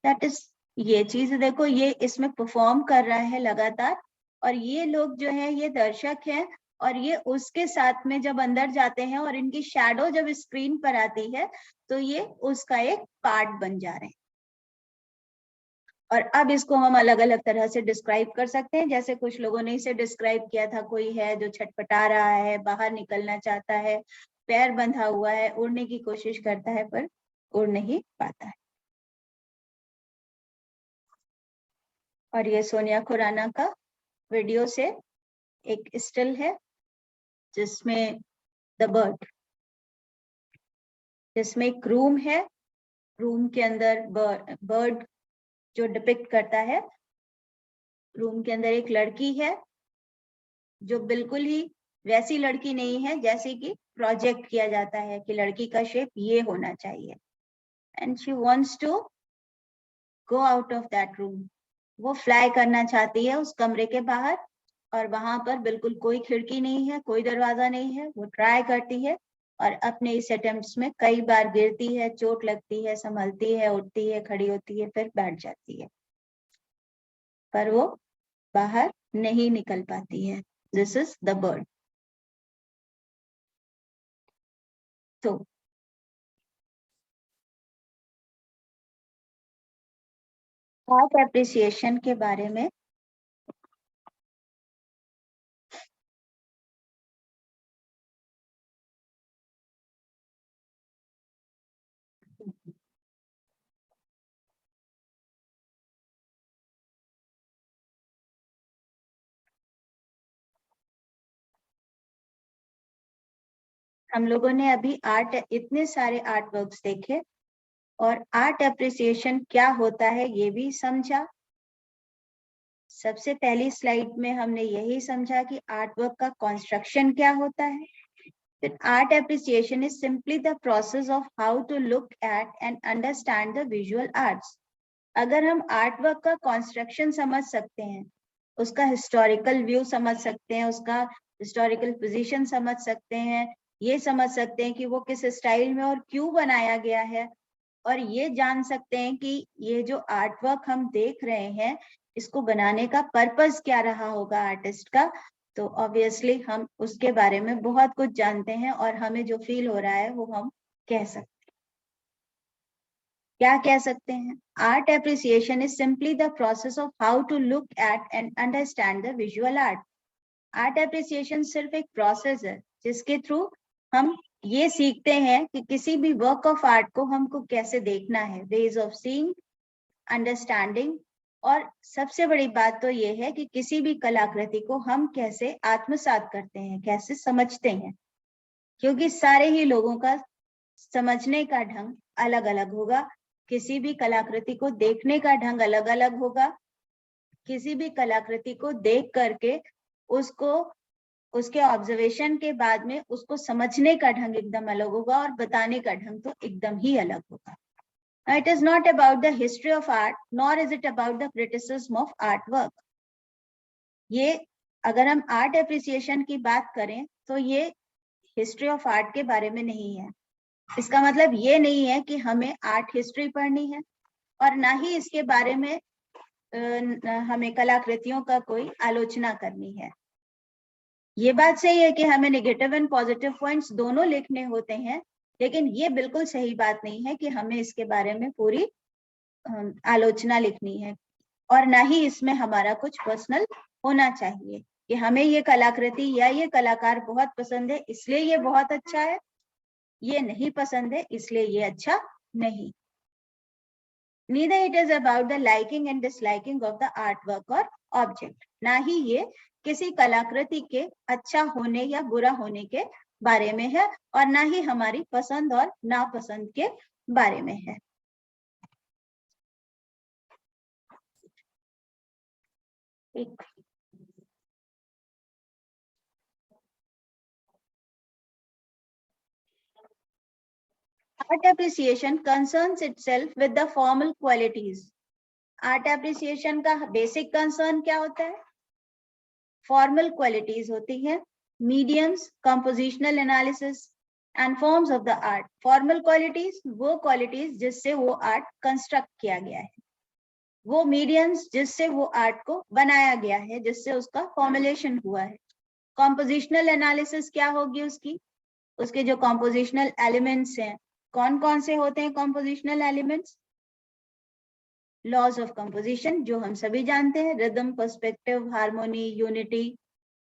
Speaker 1: दैट इज, ये चीज देखो, ये इसमें परफॉर्म कर रहा है लगातार. और ये लोग जो है ये दर्शक हैं, और ये उसके साथ में जब अंदर जाते हैं और इनकी शैडो जब स्क्रीन पर आती है तो ये उसका एक पार्ट बन जा रहे हैं. और अब इसको हम अलग अलग तरह से डिस्क्राइब कर सकते हैं. जैसे कुछ लोगों ने इसे डिस्क्राइब किया था, कोई है जो छटपटा रहा है, बाहर निकलना चाहता है, पैर बंधा हुआ है, उड़ने की कोशिश करता है पर उड़ नहीं पाता है. और ये सोनिया खुराना का वीडियो से एक स्टिल है, जिसमें द बर्ड, जिसमें एक रूम है, रूम के अंदर बर्ड जो डिपिक्ट करता है. रूम के अंदर एक लड़की है जो बिल्कुल ही वैसी लड़की नहीं है जैसे कि प्रोजेक्ट किया जाता है कि लड़की का शेप ये होना चाहिए. And she wants to go out of that room. वो फ्लाई करना चाहती है उस कमरे के बाहर, और वहां पर बिल्कुल कोई खिड़की नहीं है, कोई दरवाजा नहीं है। वो ट्राई करती है और अपने इस अटेम्प्ट्स में कई बार गिरती है, चोट लगती है, संभलती है, उठती है, खड़ी होती है, फिर बैठ जाती है, पर वो बाहर नहीं निकल पाती है। This is the bird. तो आर्ट एप्रिसिएशन के बारे में हम लोगों ने अभी इतने सारे आर्ट वर्क्स देखे और आर्ट एप्रिसिएशन क्या होता है ये भी समझा। सबसे पहली स्लाइड में हमने यही समझा कि आर्ट वर्क का कंस्ट्रक्शन क्या होता है। फिर art appreciation is simply the process of how to look at and understand the visual arts. अगर हम आर्ट वर्क का कंस्ट्रक्शन समझ सकते हैं, उसका हिस्टोरिकल व्यू समझ सकते हैं, उसका हिस्टोरिकल पोजीशन समझ सकते हैं, ये समझ सकते हैं कि वो किस स्टाइल में और क्यों बनाया गया है, और ये जान सकते हैं कि ये जो आर्ट वर्क हम देख रहे हैं इसको बनाने का पर्पस क्या रहा होगा आर्टिस्ट का, तो ऑब्वियसली हम उसके बारे में बहुत कुछ जानते हैं और हमें जो फील हो रहा है वो हम कह सकते हैं। क्या कह सकते हैं? Art appreciation is simply the process of how to look at and understand the visual art. Art appreciation सिर्फ एक प्रोसेस है जिसके थ्रू हम ये सीखते हैं कि किसी भी वर्क ऑफ आर्ट को हमको कैसे देखना है, वेज ऑफ सीइंग, अंडरस्टैंडिंग, और सबसे बड़ी बात तो ये है कि किसी भी कलाकृति को हम कैसे आत्मसात करते हैं, कैसे समझते हैं, क्योंकि सारे ही लोगों का समझने का ढंग अलग अलग होगा। किसी भी कलाकृति को देखने का ढंग अलग अलग होगा। किसी भी कलाकृति को देख करके उसको उसके ऑब्जर्वेशन के बाद में उसको समझने का ढंग एकदम अलग होगा और बताने का ढंग तो एकदम ही अलग होगा। It is not about the history of art, nor is it about the criticism of artwork. ये अगर हम आर्ट एप्रिसिएशन की बात करें तो ये हिस्ट्री ऑफ आर्ट के बारे में नहीं है। इसका मतलब ये नहीं है कि हमें आर्ट हिस्ट्री पढ़नी है और ना ही इसके बारे में हमें कलाकृतियों का कोई आलोचना करनी है। ये बात सही है कि हमें नेगेटिव एंड पॉजिटिव पॉइंट्स दोनों लिखने होते हैं, लेकिन ये बिल्कुल सही बात नहीं है कि हमें इसके बारे में पूरी आलोचना लिखनी है, और ना ही इसमें हमारा कुछ पर्सनल होना चाहिए कि हमें ये कलाकृति या ये कलाकार बहुत पसंद है इसलिए ये बहुत अच्छा है, ये नहीं पसंद है इसलिए ये अच्छा नहीं। Neither it is about the liking and disliking of the artwork or object. ना ही ये किसी कलाकृति के अच्छा होने या बुरा होने के बारे में है और ना ही हमारी पसंद और नापसंद के बारे में है। Art appreciation concerns itself with the formal qualities. Art appreciation का basic concern क्या होता है? Formal qualities होती है, mediums, compositional analysis and forms of the art. Formal qualities वो qualities जिससे वो art construct किया गया है, वो mediums जिससे वो art को बनाया गया है, जिससे उसका formulation हुआ है। Compositional analysis क्या होगी उसके जो compositional elements हैं, कौन कौन से होते हैं compositional elements? Laws of composition जो हम सभी जानते हैं, rhythm, perspective, harmony, unity,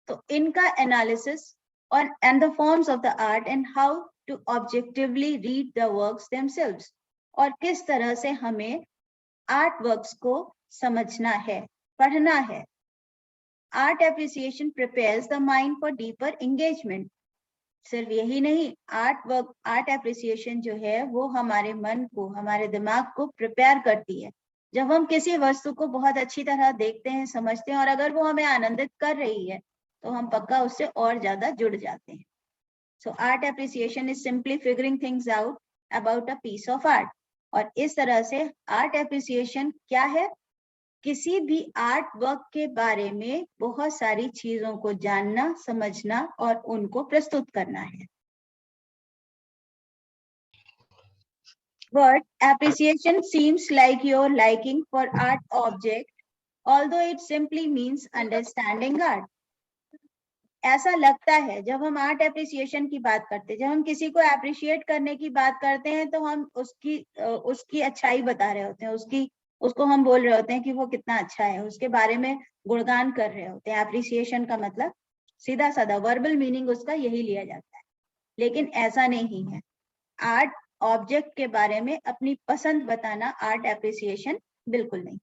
Speaker 1: तो इनका analysis और and the forms of the art and how to objectively read the works themselves, और किस तरह से हमें art works को समझना है, पढ़ना है। Art appreciation prepares the mind for deeper engagement. सिर्फ यही नहीं, आर्ट एप्रिसिएशन जो है वो हमारे मन को, हमारे दिमाग को प्रिपेयर करती है। जब हम किसी वस्तु को बहुत अच्छी तरह देखते हैं, समझते हैं और अगर वो हमें आनंदित कर रही है तो हम पक्का उससे और ज्यादा जुड़ जाते हैं। So art appreciation is simply figuring things out about a piece of art. और इस तरह से आर्ट एप्रिसिएशन क्या है? किसी भी आर्ट वर्क के बारे में बहुत सारी चीजों को जानना, समझना और उनको प्रस्तुत करना है। Word appreciation seems like your liking for art object, although it simply means understanding art. ऐसा लगता है जब हम आर्ट एप्रिसिएशन की बात करते हैं, जब हम किसी को अप्रिशिएट करने की बात करते हैं तो हम उसकी अच्छाई बता रहे होते हैं, उसको हम बोल रहे होते हैं कि वो कितना अच्छा है, उसके बारे में गुणगान कर रहे होते हैं। एप्रिसिएशन का मतलब सीधा साधा वर्बल मीनिंग उसका यही लिया जाता है, लेकिन ऐसा नहीं है। आर्ट ऑब्जेक्ट के बारे में अपनी पसंद बताना आर्ट एप्रिसिएशन बिल्कुल नहीं,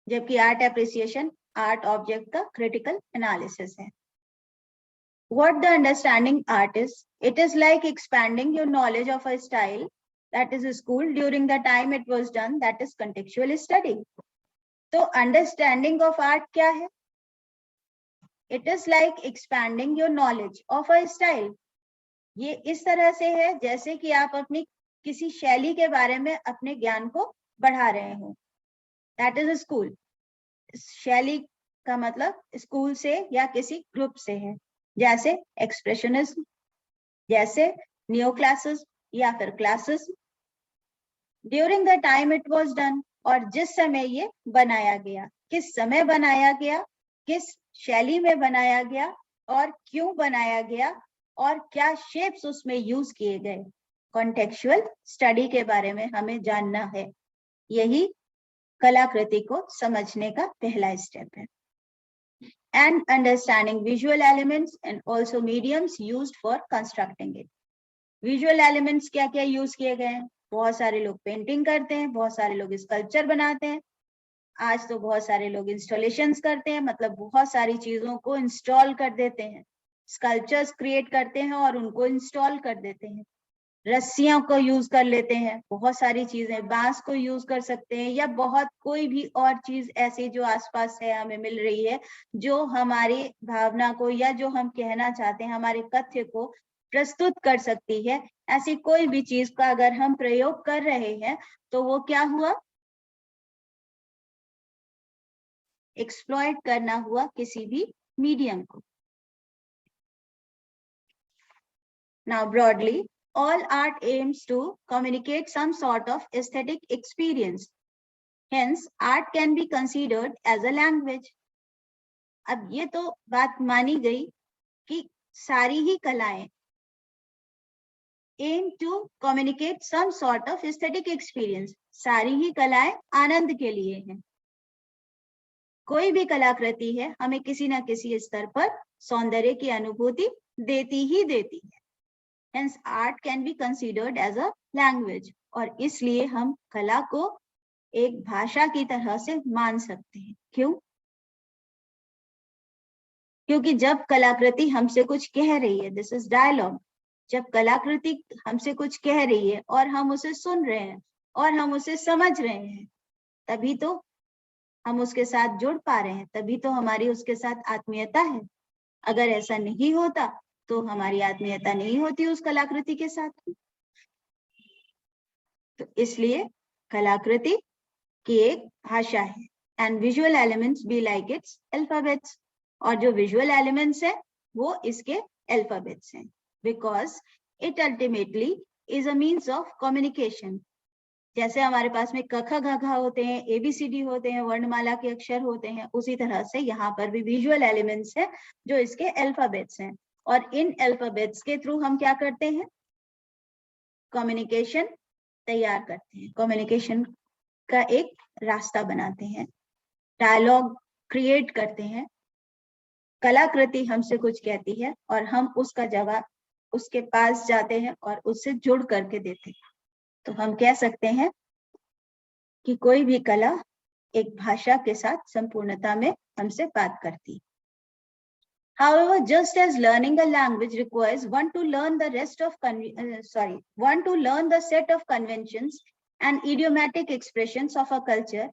Speaker 1: जबकि आर्ट एप्रिसिएशन आर्ट ऑब्जेक्ट का क्रिटिकल एनालिसिस है। What the understanding art is, it is like expanding your knowledge of a style that is school during the time it was done, that is contextual study. तो understanding of art क्या है? It is like expanding your knowledge of a style. ये इस तरह से है जैसे कि आप अपनी किसी शैली के बारे में अपने ज्ञान को बढ़ा रहे हो। That is a school. शैली का मतलब स्कूल से या किसी ग्रुप से है, जैसे एक्सप्रेशनिज्म, जैसे न्यू क्लासेस या फिर classes. During the time it was done, और जिस समय ये बनाया गया, किस समय बनाया गया, किस शैली में बनाया गया और क्यों बनाया गया और क्या शेप्स उसमें यूज किए गए। कॉन्टेक्चुअल स्टडी के बारे में हमें जानना है, यही कलाकृति को समझने का पहला स्टेप है। And understanding visual elements and also mediums used for constructing it. Visual elements क्या क्या यूज किए गए हैं? बहुत सारे लोग पेंटिंग करते हैं, बहुत सारे लोग स्कल्पचर बनाते हैं, आज तो बहुत सारे लोग इंस्टॉलेशंस करते हैं, मतलब बहुत सारी चीजों को इंस्टॉल कर देते हैं। स्कल्पचर्स क्रिएट करते हैं और उनको इंस्टॉल कर देते हैं। रस्सियों को यूज कर लेते हैं, बहुत सारी चीजें, बांस को यूज कर सकते हैं, या बहुत कोई भी और चीज ऐसी जो आसपास है हमें मिल रही है, जो हमारी भावना को या जो हम कहना चाहते हैं हमारे कथ्य को प्रस्तुत कर सकती है। ऐसी कोई भी चीज का अगर हम प्रयोग कर रहे हैं तो वो क्या हुआ? एक्सप्लॉइट करना हुआ किसी भी मीडियम को। Now broadly, all art aims to communicate some sort of aesthetic experience. Hence, art can be considered as a language. अब ये तो बात मानी गई कि सारी ही कलाएं aim to communicate some sort of aesthetic experience. सारी ही कलाएं आनंद के लिए हैं। कोई भी कलाकृति है हमें किसी न किसी स्तर पर सौंदर्य की अनुभूति देती ही देती है। Hence, art can be considered as a language. और इसलिए हम कला को एक भाषा की तरह से मान सकते हैं। क्यों? क्योंकि जब कलाकृति हमसे कुछ कह रही है, दिस इज डायलॉग, जब कलाकृति हमसे कुछ कह रही है और हम उसे सुन रहे हैं और हम उसे समझ रहे हैं, तभी तो हम उसके साथ जुड़ पा रहे हैं, तभी तो हमारी उसके साथ आत्मीयता है। अगर ऐसा नहीं होता तो हमारी आत्मीयता नहीं होती उस कलाकृति के साथ। तो इसलिए कलाकृति की एक भाषा है। And visual elements be like it's alphabets, और जो विजुअल एलिमेंट्स है वो इसके अल्फाबेट्स हैं, because it ultimately is a means of communication. जैसे हमारे पास में क ख ग घ होते हैं, ABCD होते हैं, वर्णमाला के अक्षर होते हैं, उसी तरह से यहाँ पर भी विजुअल एलिमेंट्स हैं जो इसके अल्फाबेट्स हैं। और इन अल्फाबेट्स के थ्रू हम क्या करते हैं? कम्युनिकेशन तैयार करते हैं, कम्युनिकेशन का एक रास्ता बनाते हैं, डायलॉग क्रिएट करते हैं। कलाकृति हमसे कुछ कहती है और हम उसका जवाब उसके पास जाते हैं और उससे जुड़ करके देते हैं। तो हम कह सकते हैं कि कोई भी कला एक भाषा के साथ संपूर्णता में हमसे बात करती है। However, just as learning a language requires one to learn the set of conventions and idiomatic expressions of a culture,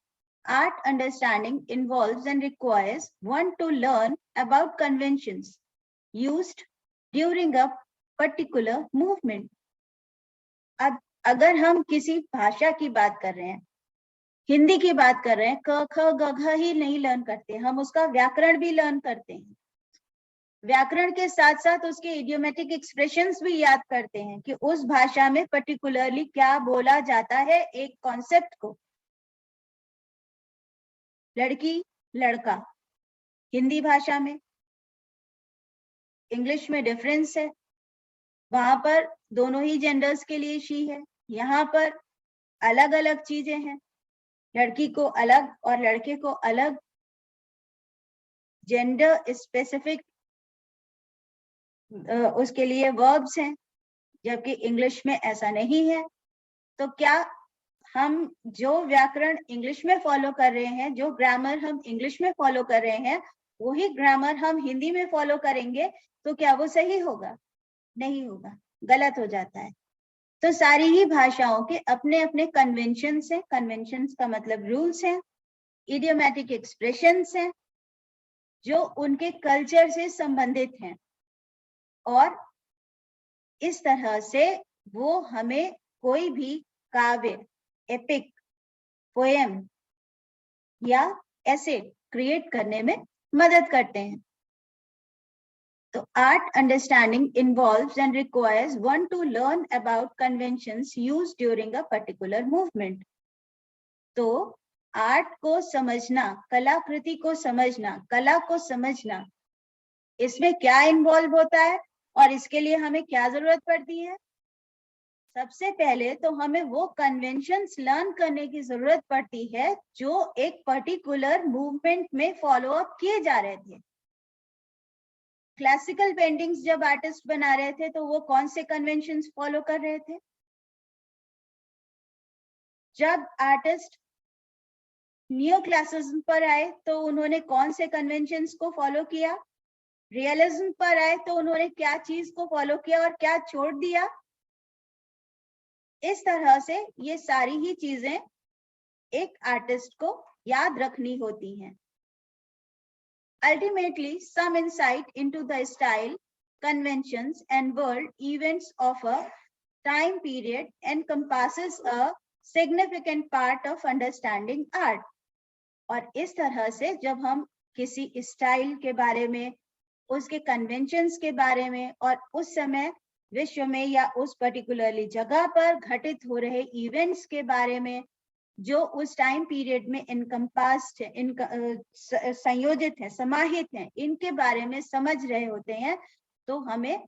Speaker 1: art understanding involves and requires one to learn about conventions used during a particular movement. अब अगर हम किसी भाषा की बात कर रहे हैं, हिंदी की बात कर रहे हैं, क ख ग घ ही नहीं लर्न करते, हम उसका व्याकरण भी लर्न करते हैं। व्याकरण के साथ साथ उसके इडियोमेटिक एक्सप्रेशंस भी याद करते हैं कि उस भाषा में पर्टिकुलरली क्या बोला जाता है एक कॉन्सेप्ट को। लड़की, लड़का, हिंदी भाषा में, इंग्लिश में डिफरेंस है, वहां पर दोनों ही जेंडर्स के लिए शी है, यहाँ पर अलग अलग चीजें हैं, लड़की को अलग और लड़के को अलग, जेंडर स्पेसिफिक उसके लिए वर्ब्स हैं, जबकि इंग्लिश में ऐसा नहीं है। तो क्या हम जो व्याकरण इंग्लिश में फॉलो कर रहे हैं, जो ग्रामर हम इंग्लिश में फॉलो कर रहे हैं, वही ग्रामर हम हिंदी में फॉलो करेंगे तो क्या वो सही होगा? नहीं होगा, गलत हो जाता है। तो सारी ही भाषाओं के अपने अपने कन्वेंशंस हैं, कन्वेंशंस का मतलब रूल्स हैं, इडियोमैटिक एक्सप्रेशंस हैं जो उनके कल्चर से संबंधित हैं, और इस तरह से वो हमें कोई भी काव्य, एपिक, पोएम या ऐसे क्रिएट करने में मदद करते हैं। तो art understanding involves and requires one two learn about conventions used during a particular movement. तो आर्ट को समझना, कलाकृति को समझना, कला को समझना, इसमें क्या इन्वॉल्व होता है और इसके लिए हमें क्या जरूरत पड़ती है? सबसे पहले तो हमें वो कन्वेंशंस लर्न करने की जरूरत पड़ती है जो एक पर्टिकुलर मूवमेंट में फॉलो अप किए जा रहे थे। क्लासिकल पेंटिंग्स जब आर्टिस्ट बना रहे थे तो वो कौन से कन्वेंशंस फॉलो कर रहे थे? जब आर्टिस्ट नियो क्लासिज्म पर आए तो उन्होंने कौन से कन्वेंशंस को फॉलो किया? रियलिज्म पर आए तो उन्होंने क्या चीज को फॉलो किया और क्या छोड़ दिया? इस तरह से ये सारी ही चीजें एक आर्टिस्ट को याद रखनी होती हैं। Ultimately, some insight into the style, conventions, and world events of a time period encompasses a significant part of understanding art. और इस तरह से जब हम किसी स्टाइल के बारे में, उसके कन्वेंशंस के बारे में और उस समय विश्व में या उस पर्टिकुलरली जगह पर घटित हो रहे इवेंट्स के बारे में जो उस टाइम पीरियड में इनकम्पास्ड है, संयोजित है, समाहित है, इनके बारे में समझ रहे होते हैं, तो हमें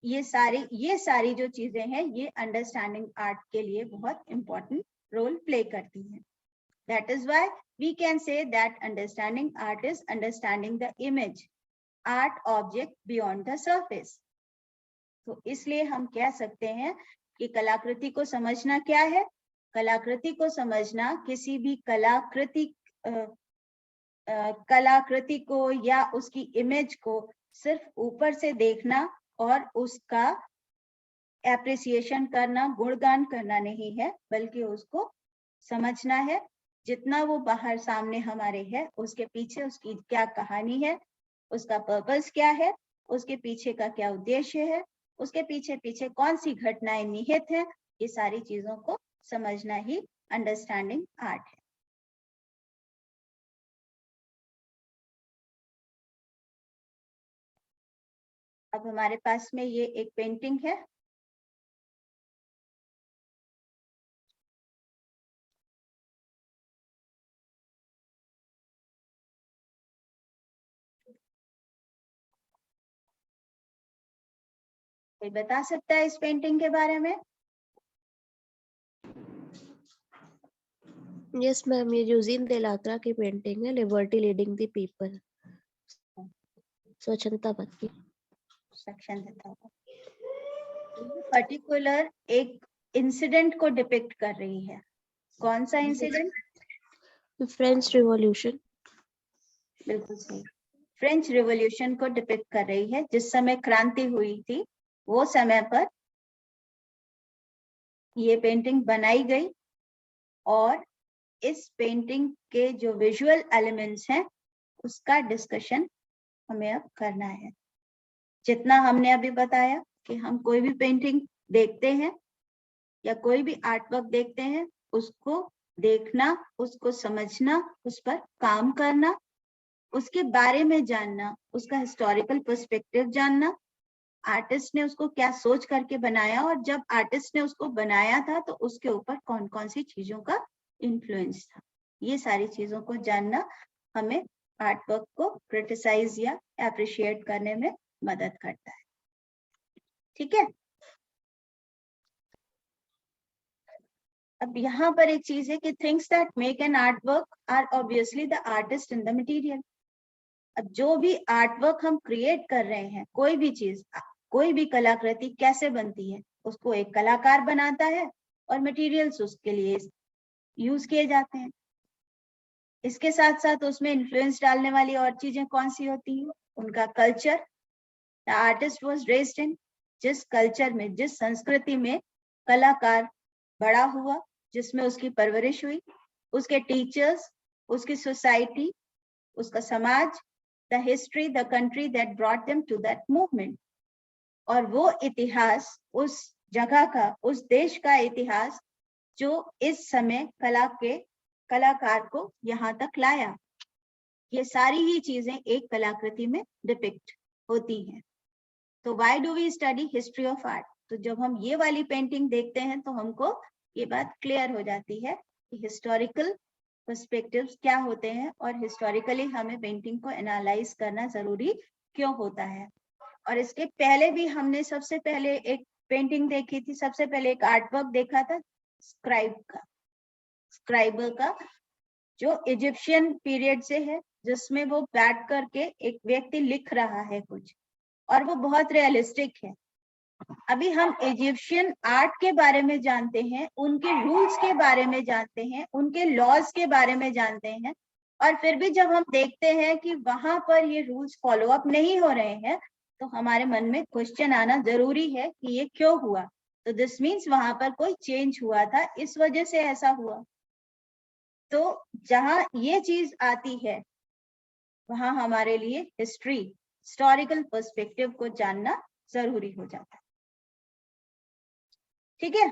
Speaker 1: ये सारी जो चीजें हैं ये अंडरस्टैंडिंग आर्ट के लिए बहुत इंपॉर्टेंट रोल प्ले करती हैं। That is why we can say that understanding art is understanding the image, art object beyond the surface. तो इसलिए हम कह सकते हैं कि कलाकृति को समझना क्या है? कलाकृति को समझना किसी भी कलाकृति को या उसकी इमेज को सिर्फ ऊपर से देखना और उसका एप्रिसिएशन करना, गुणगान करना नहीं है, बल्कि उसको समझना है। जितना वो बाहर सामने हमारे है, उसके पीछे उसकी क्या कहानी है, उसका पर्पस क्या है, उसके पीछे का क्या उद्देश्य है, उसके पीछे कौन सी घटनाएं निहित है, ये सारी चीजों को समझना ही अंडरस्टैंडिंग आर्ट है। अब हमारे पास में ये एक पेंटिंग है। कोई बता सकता है इस पेंटिंग के बारे में?
Speaker 4: यस मैम, ये यूजीन देलात्रा की पेंटिंग है, लिबर्टी लीडिंग द पीपल, स्वच्छंदता पथ की।
Speaker 1: स्वच्छंदता पर्टिकुलर एक इंसिडेंट को डिपिक्ट कर रही है। कौन सा इंसिडेंट?
Speaker 4: French revolution.
Speaker 1: बिल्कुल सही, फ्रेंच रिवॉल्यूशन को डिपिक्ट कर रही है। जिस समय क्रांति हुई थी वो समय पर ये पेंटिंग बनाई गई, और इस पेंटिंग के जो विजुअल एलिमेंट्स हैं उसका डिस्कशन हमें अब करना है। जितना हमने अभी बताया कि हम कोई भी पेंटिंग देखते हैं या कोई भी आर्ट वर्क देखते हैं, उसको देखना, उसको समझना, उस पर काम करना, उसके बारे में जानना, उसका हिस्टोरिकल पर्सपेक्टिव जानना, आर्टिस्ट ने उसको क्या सोच करके बनाया, और जब आर्टिस्ट ने उसको बनाया था तो उसके ऊपर कौन कौन सी चीजों का इन्फ्लुएंस था, ये सारी चीजों को जानना हमें आर्ट वर्क को क्रिटिसाइज या अप्रिशिएट करने में मदद करता है। ठीक है, अब यहाँ पर एक चीज है कि things that make an art work are obviously the artist in the material. अब जो भी आर्ट वर्क हम क्रिएट कर रहे हैं, कोई भी चीज, कोई भी कलाकृति कैसे बनती है, उसको एक कलाकार बनाता है और मटेरियल्स उसके लिए यूज किए जाते हैं। इसके साथ साथ उसमें इन्फ्लुएंस डालने वाली और चीजें कौन सी होती हैं, उनका culture. The artist was raised in, जिस कल्चर में, जिस संस्कृति में कलाकार बड़ा हुआ, जिसमें उसकी परवरिश हुई, उसके टीचर्स, उसकी सोसाइटी, उसका समाज, the history, the country that brought them to that movement, और वो इतिहास, उस जगह का, उस देश का इतिहास जो इस समय कलाकार को यहाँ तक लाया। ये सारी ही चीजें एक कलाकृति में डिपिक्ट होती हैं। तो why do we study history of art? तो जब हम ये वाली पेंटिंग देखते हैं तो हमको ये बात क्लियर हो जाती है कि हिस्टोरिकल पर्सपेक्टिव्स क्या होते हैं और हिस्टोरिकली हमें पेंटिंग को एनालाइज करना जरूरी क्यों होता है। और इसके पहले भी हमने सबसे पहले एक पेंटिंग देखी थी, सबसे पहले एक आर्ट वर्क देखा था स्क्राइबर का, जो इजिप्शियन पीरियड से है, जिसमें वो बैठ करके एक व्यक्ति लिख रहा है कुछ, और वो बहुत रियलिस्टिक है। अभी हम इजिप्शियन आर्ट के बारे में जानते हैं, उनके रूल्स के बारे में जानते हैं, उनके लॉज के बारे में जानते हैं, और फिर भी जब हम देखते हैं कि वहां पर ये रूल्स फॉलो अप नहीं हो रहे हैं, तो हमारे मन में क्वेश्चन आना जरूरी है कि ये क्यों हुआ। तो दिस मीन्स वहां पर कोई चेंज हुआ था, इस वजह से ऐसा हुआ। तो जहां ये चीज आती है, वहां हमारे लिए हिस्टोरिकल पर्सपेक्टिव को जानना जरूरी हो जाता है। ठीक है,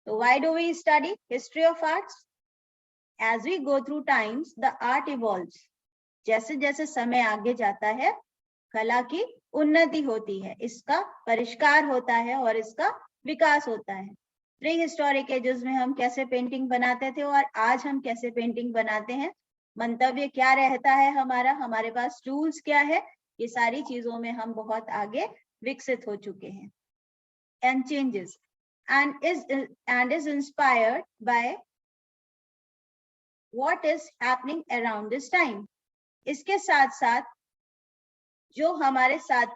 Speaker 1: तो why do we study history of arts? As we go through times, the art evolves. जैसे जैसे समय आगे जाता है, कला की उन्नति होती है, इसका परिष्कार होता है और इसका विकास होता है। प्री हिस्टोरिक एजेस में हम कैसे पेंटिंग बनाते थे और आज हम कैसे पेंटिंग बनाते हैं, मंतव्य क्या रहता है हमारा, हमारे पास टूल्स क्या है, ये सारी चीजों में हम बहुत आगे विकसित हो चुके हैं। And changes and is inspired by what is happening around this time. इसके साथ साथ जो हमारे साथ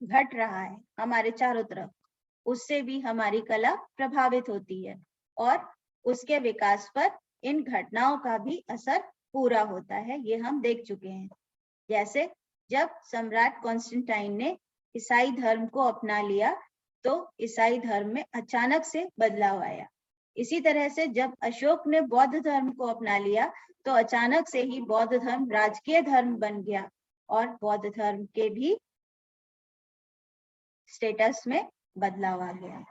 Speaker 1: घट रहा है हमारे चारों तरफ, उससे भी हमारी कला प्रभावित होती है और उसके विकास पर इन घटनाओं का भी असर पूरा होता है, ये हम देख चुके हैं। जैसे जब सम्राट कॉन्स्टेंटाइन ने ईसाई धर्म को अपना लिया तो ईसाई धर्म में अचानक से बदलाव आया। इसी तरह से जब अशोक ने बौद्ध धर्म को अपना लिया तो अचानक से ही बौद्ध धर्म राजकीय धर्म बन गया और बौद्ध धर्म के भी स्टेटस में बदलाव आ गया।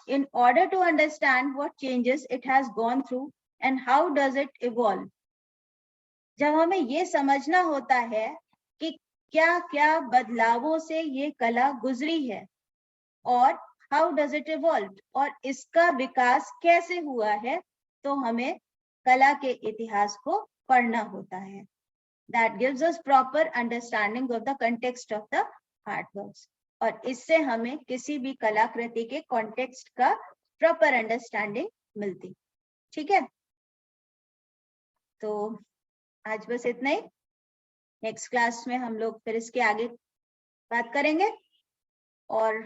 Speaker 1: In order to understand what changes it has gone through and how does it evolve, जब हमें ये समझना होता है कि क्या क्या बदलावों से ये कला गुजरी है और हाउ डज इट इवॉल्व, और इसका विकास कैसे हुआ है, तो हमें कला के इतिहास को पढ़ना होता है। That gives us proper understanding of the context of the art works, और इससे हमें किसी भी कलाकृति के कॉन्टेक्स्ट का प्रॉपर अंडरस्टैंडिंग मिलती। ठीक है, तो आज बस इतना ही। नेक्स्ट क्लास में हम लोग फिर इसके आगे बात करेंगे, और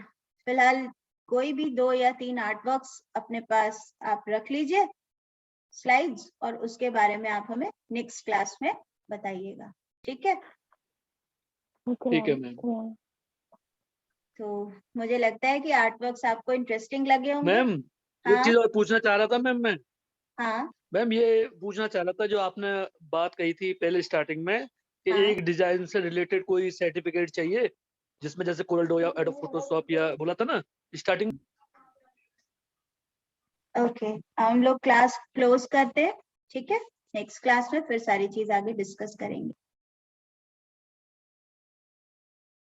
Speaker 1: फिलहाल कोई भी 2 या 3 आर्ट वर्क्स अपने पास आप रख लीजिए स्लाइड्स, और उसके बारे में आप हमें नेक्स्ट क्लास में बताइएगा। ठीक है,
Speaker 3: ठीक है मैम।
Speaker 1: तो मुझे लगता है कि आर्ट वर्क्स आपको इंटरेस्टिंग लगे होंगे।
Speaker 3: मैम एक चीज और पूछना चाह रहा था मैम मैं।
Speaker 1: हाँ
Speaker 3: मैम ये पूछना चाह रहा था, जो आपने बात कही थी पहले स्टार्टिंग में कि
Speaker 1: हाँ।
Speaker 3: एक डिजाइन से रिलेटेड कोई सर्टिफिकेट चाहिए, जिसमें जैसे कोरल ड्रॉ या एडोब फोटोशॉप या बोला था ना स्टार्टिंग।
Speaker 1: ओके, हम लोग क्लास क्लोज करते हैं, ठीक है। नेक्स्ट क्लास में फिर सारी चीज आगे डिस्कस करेंगे।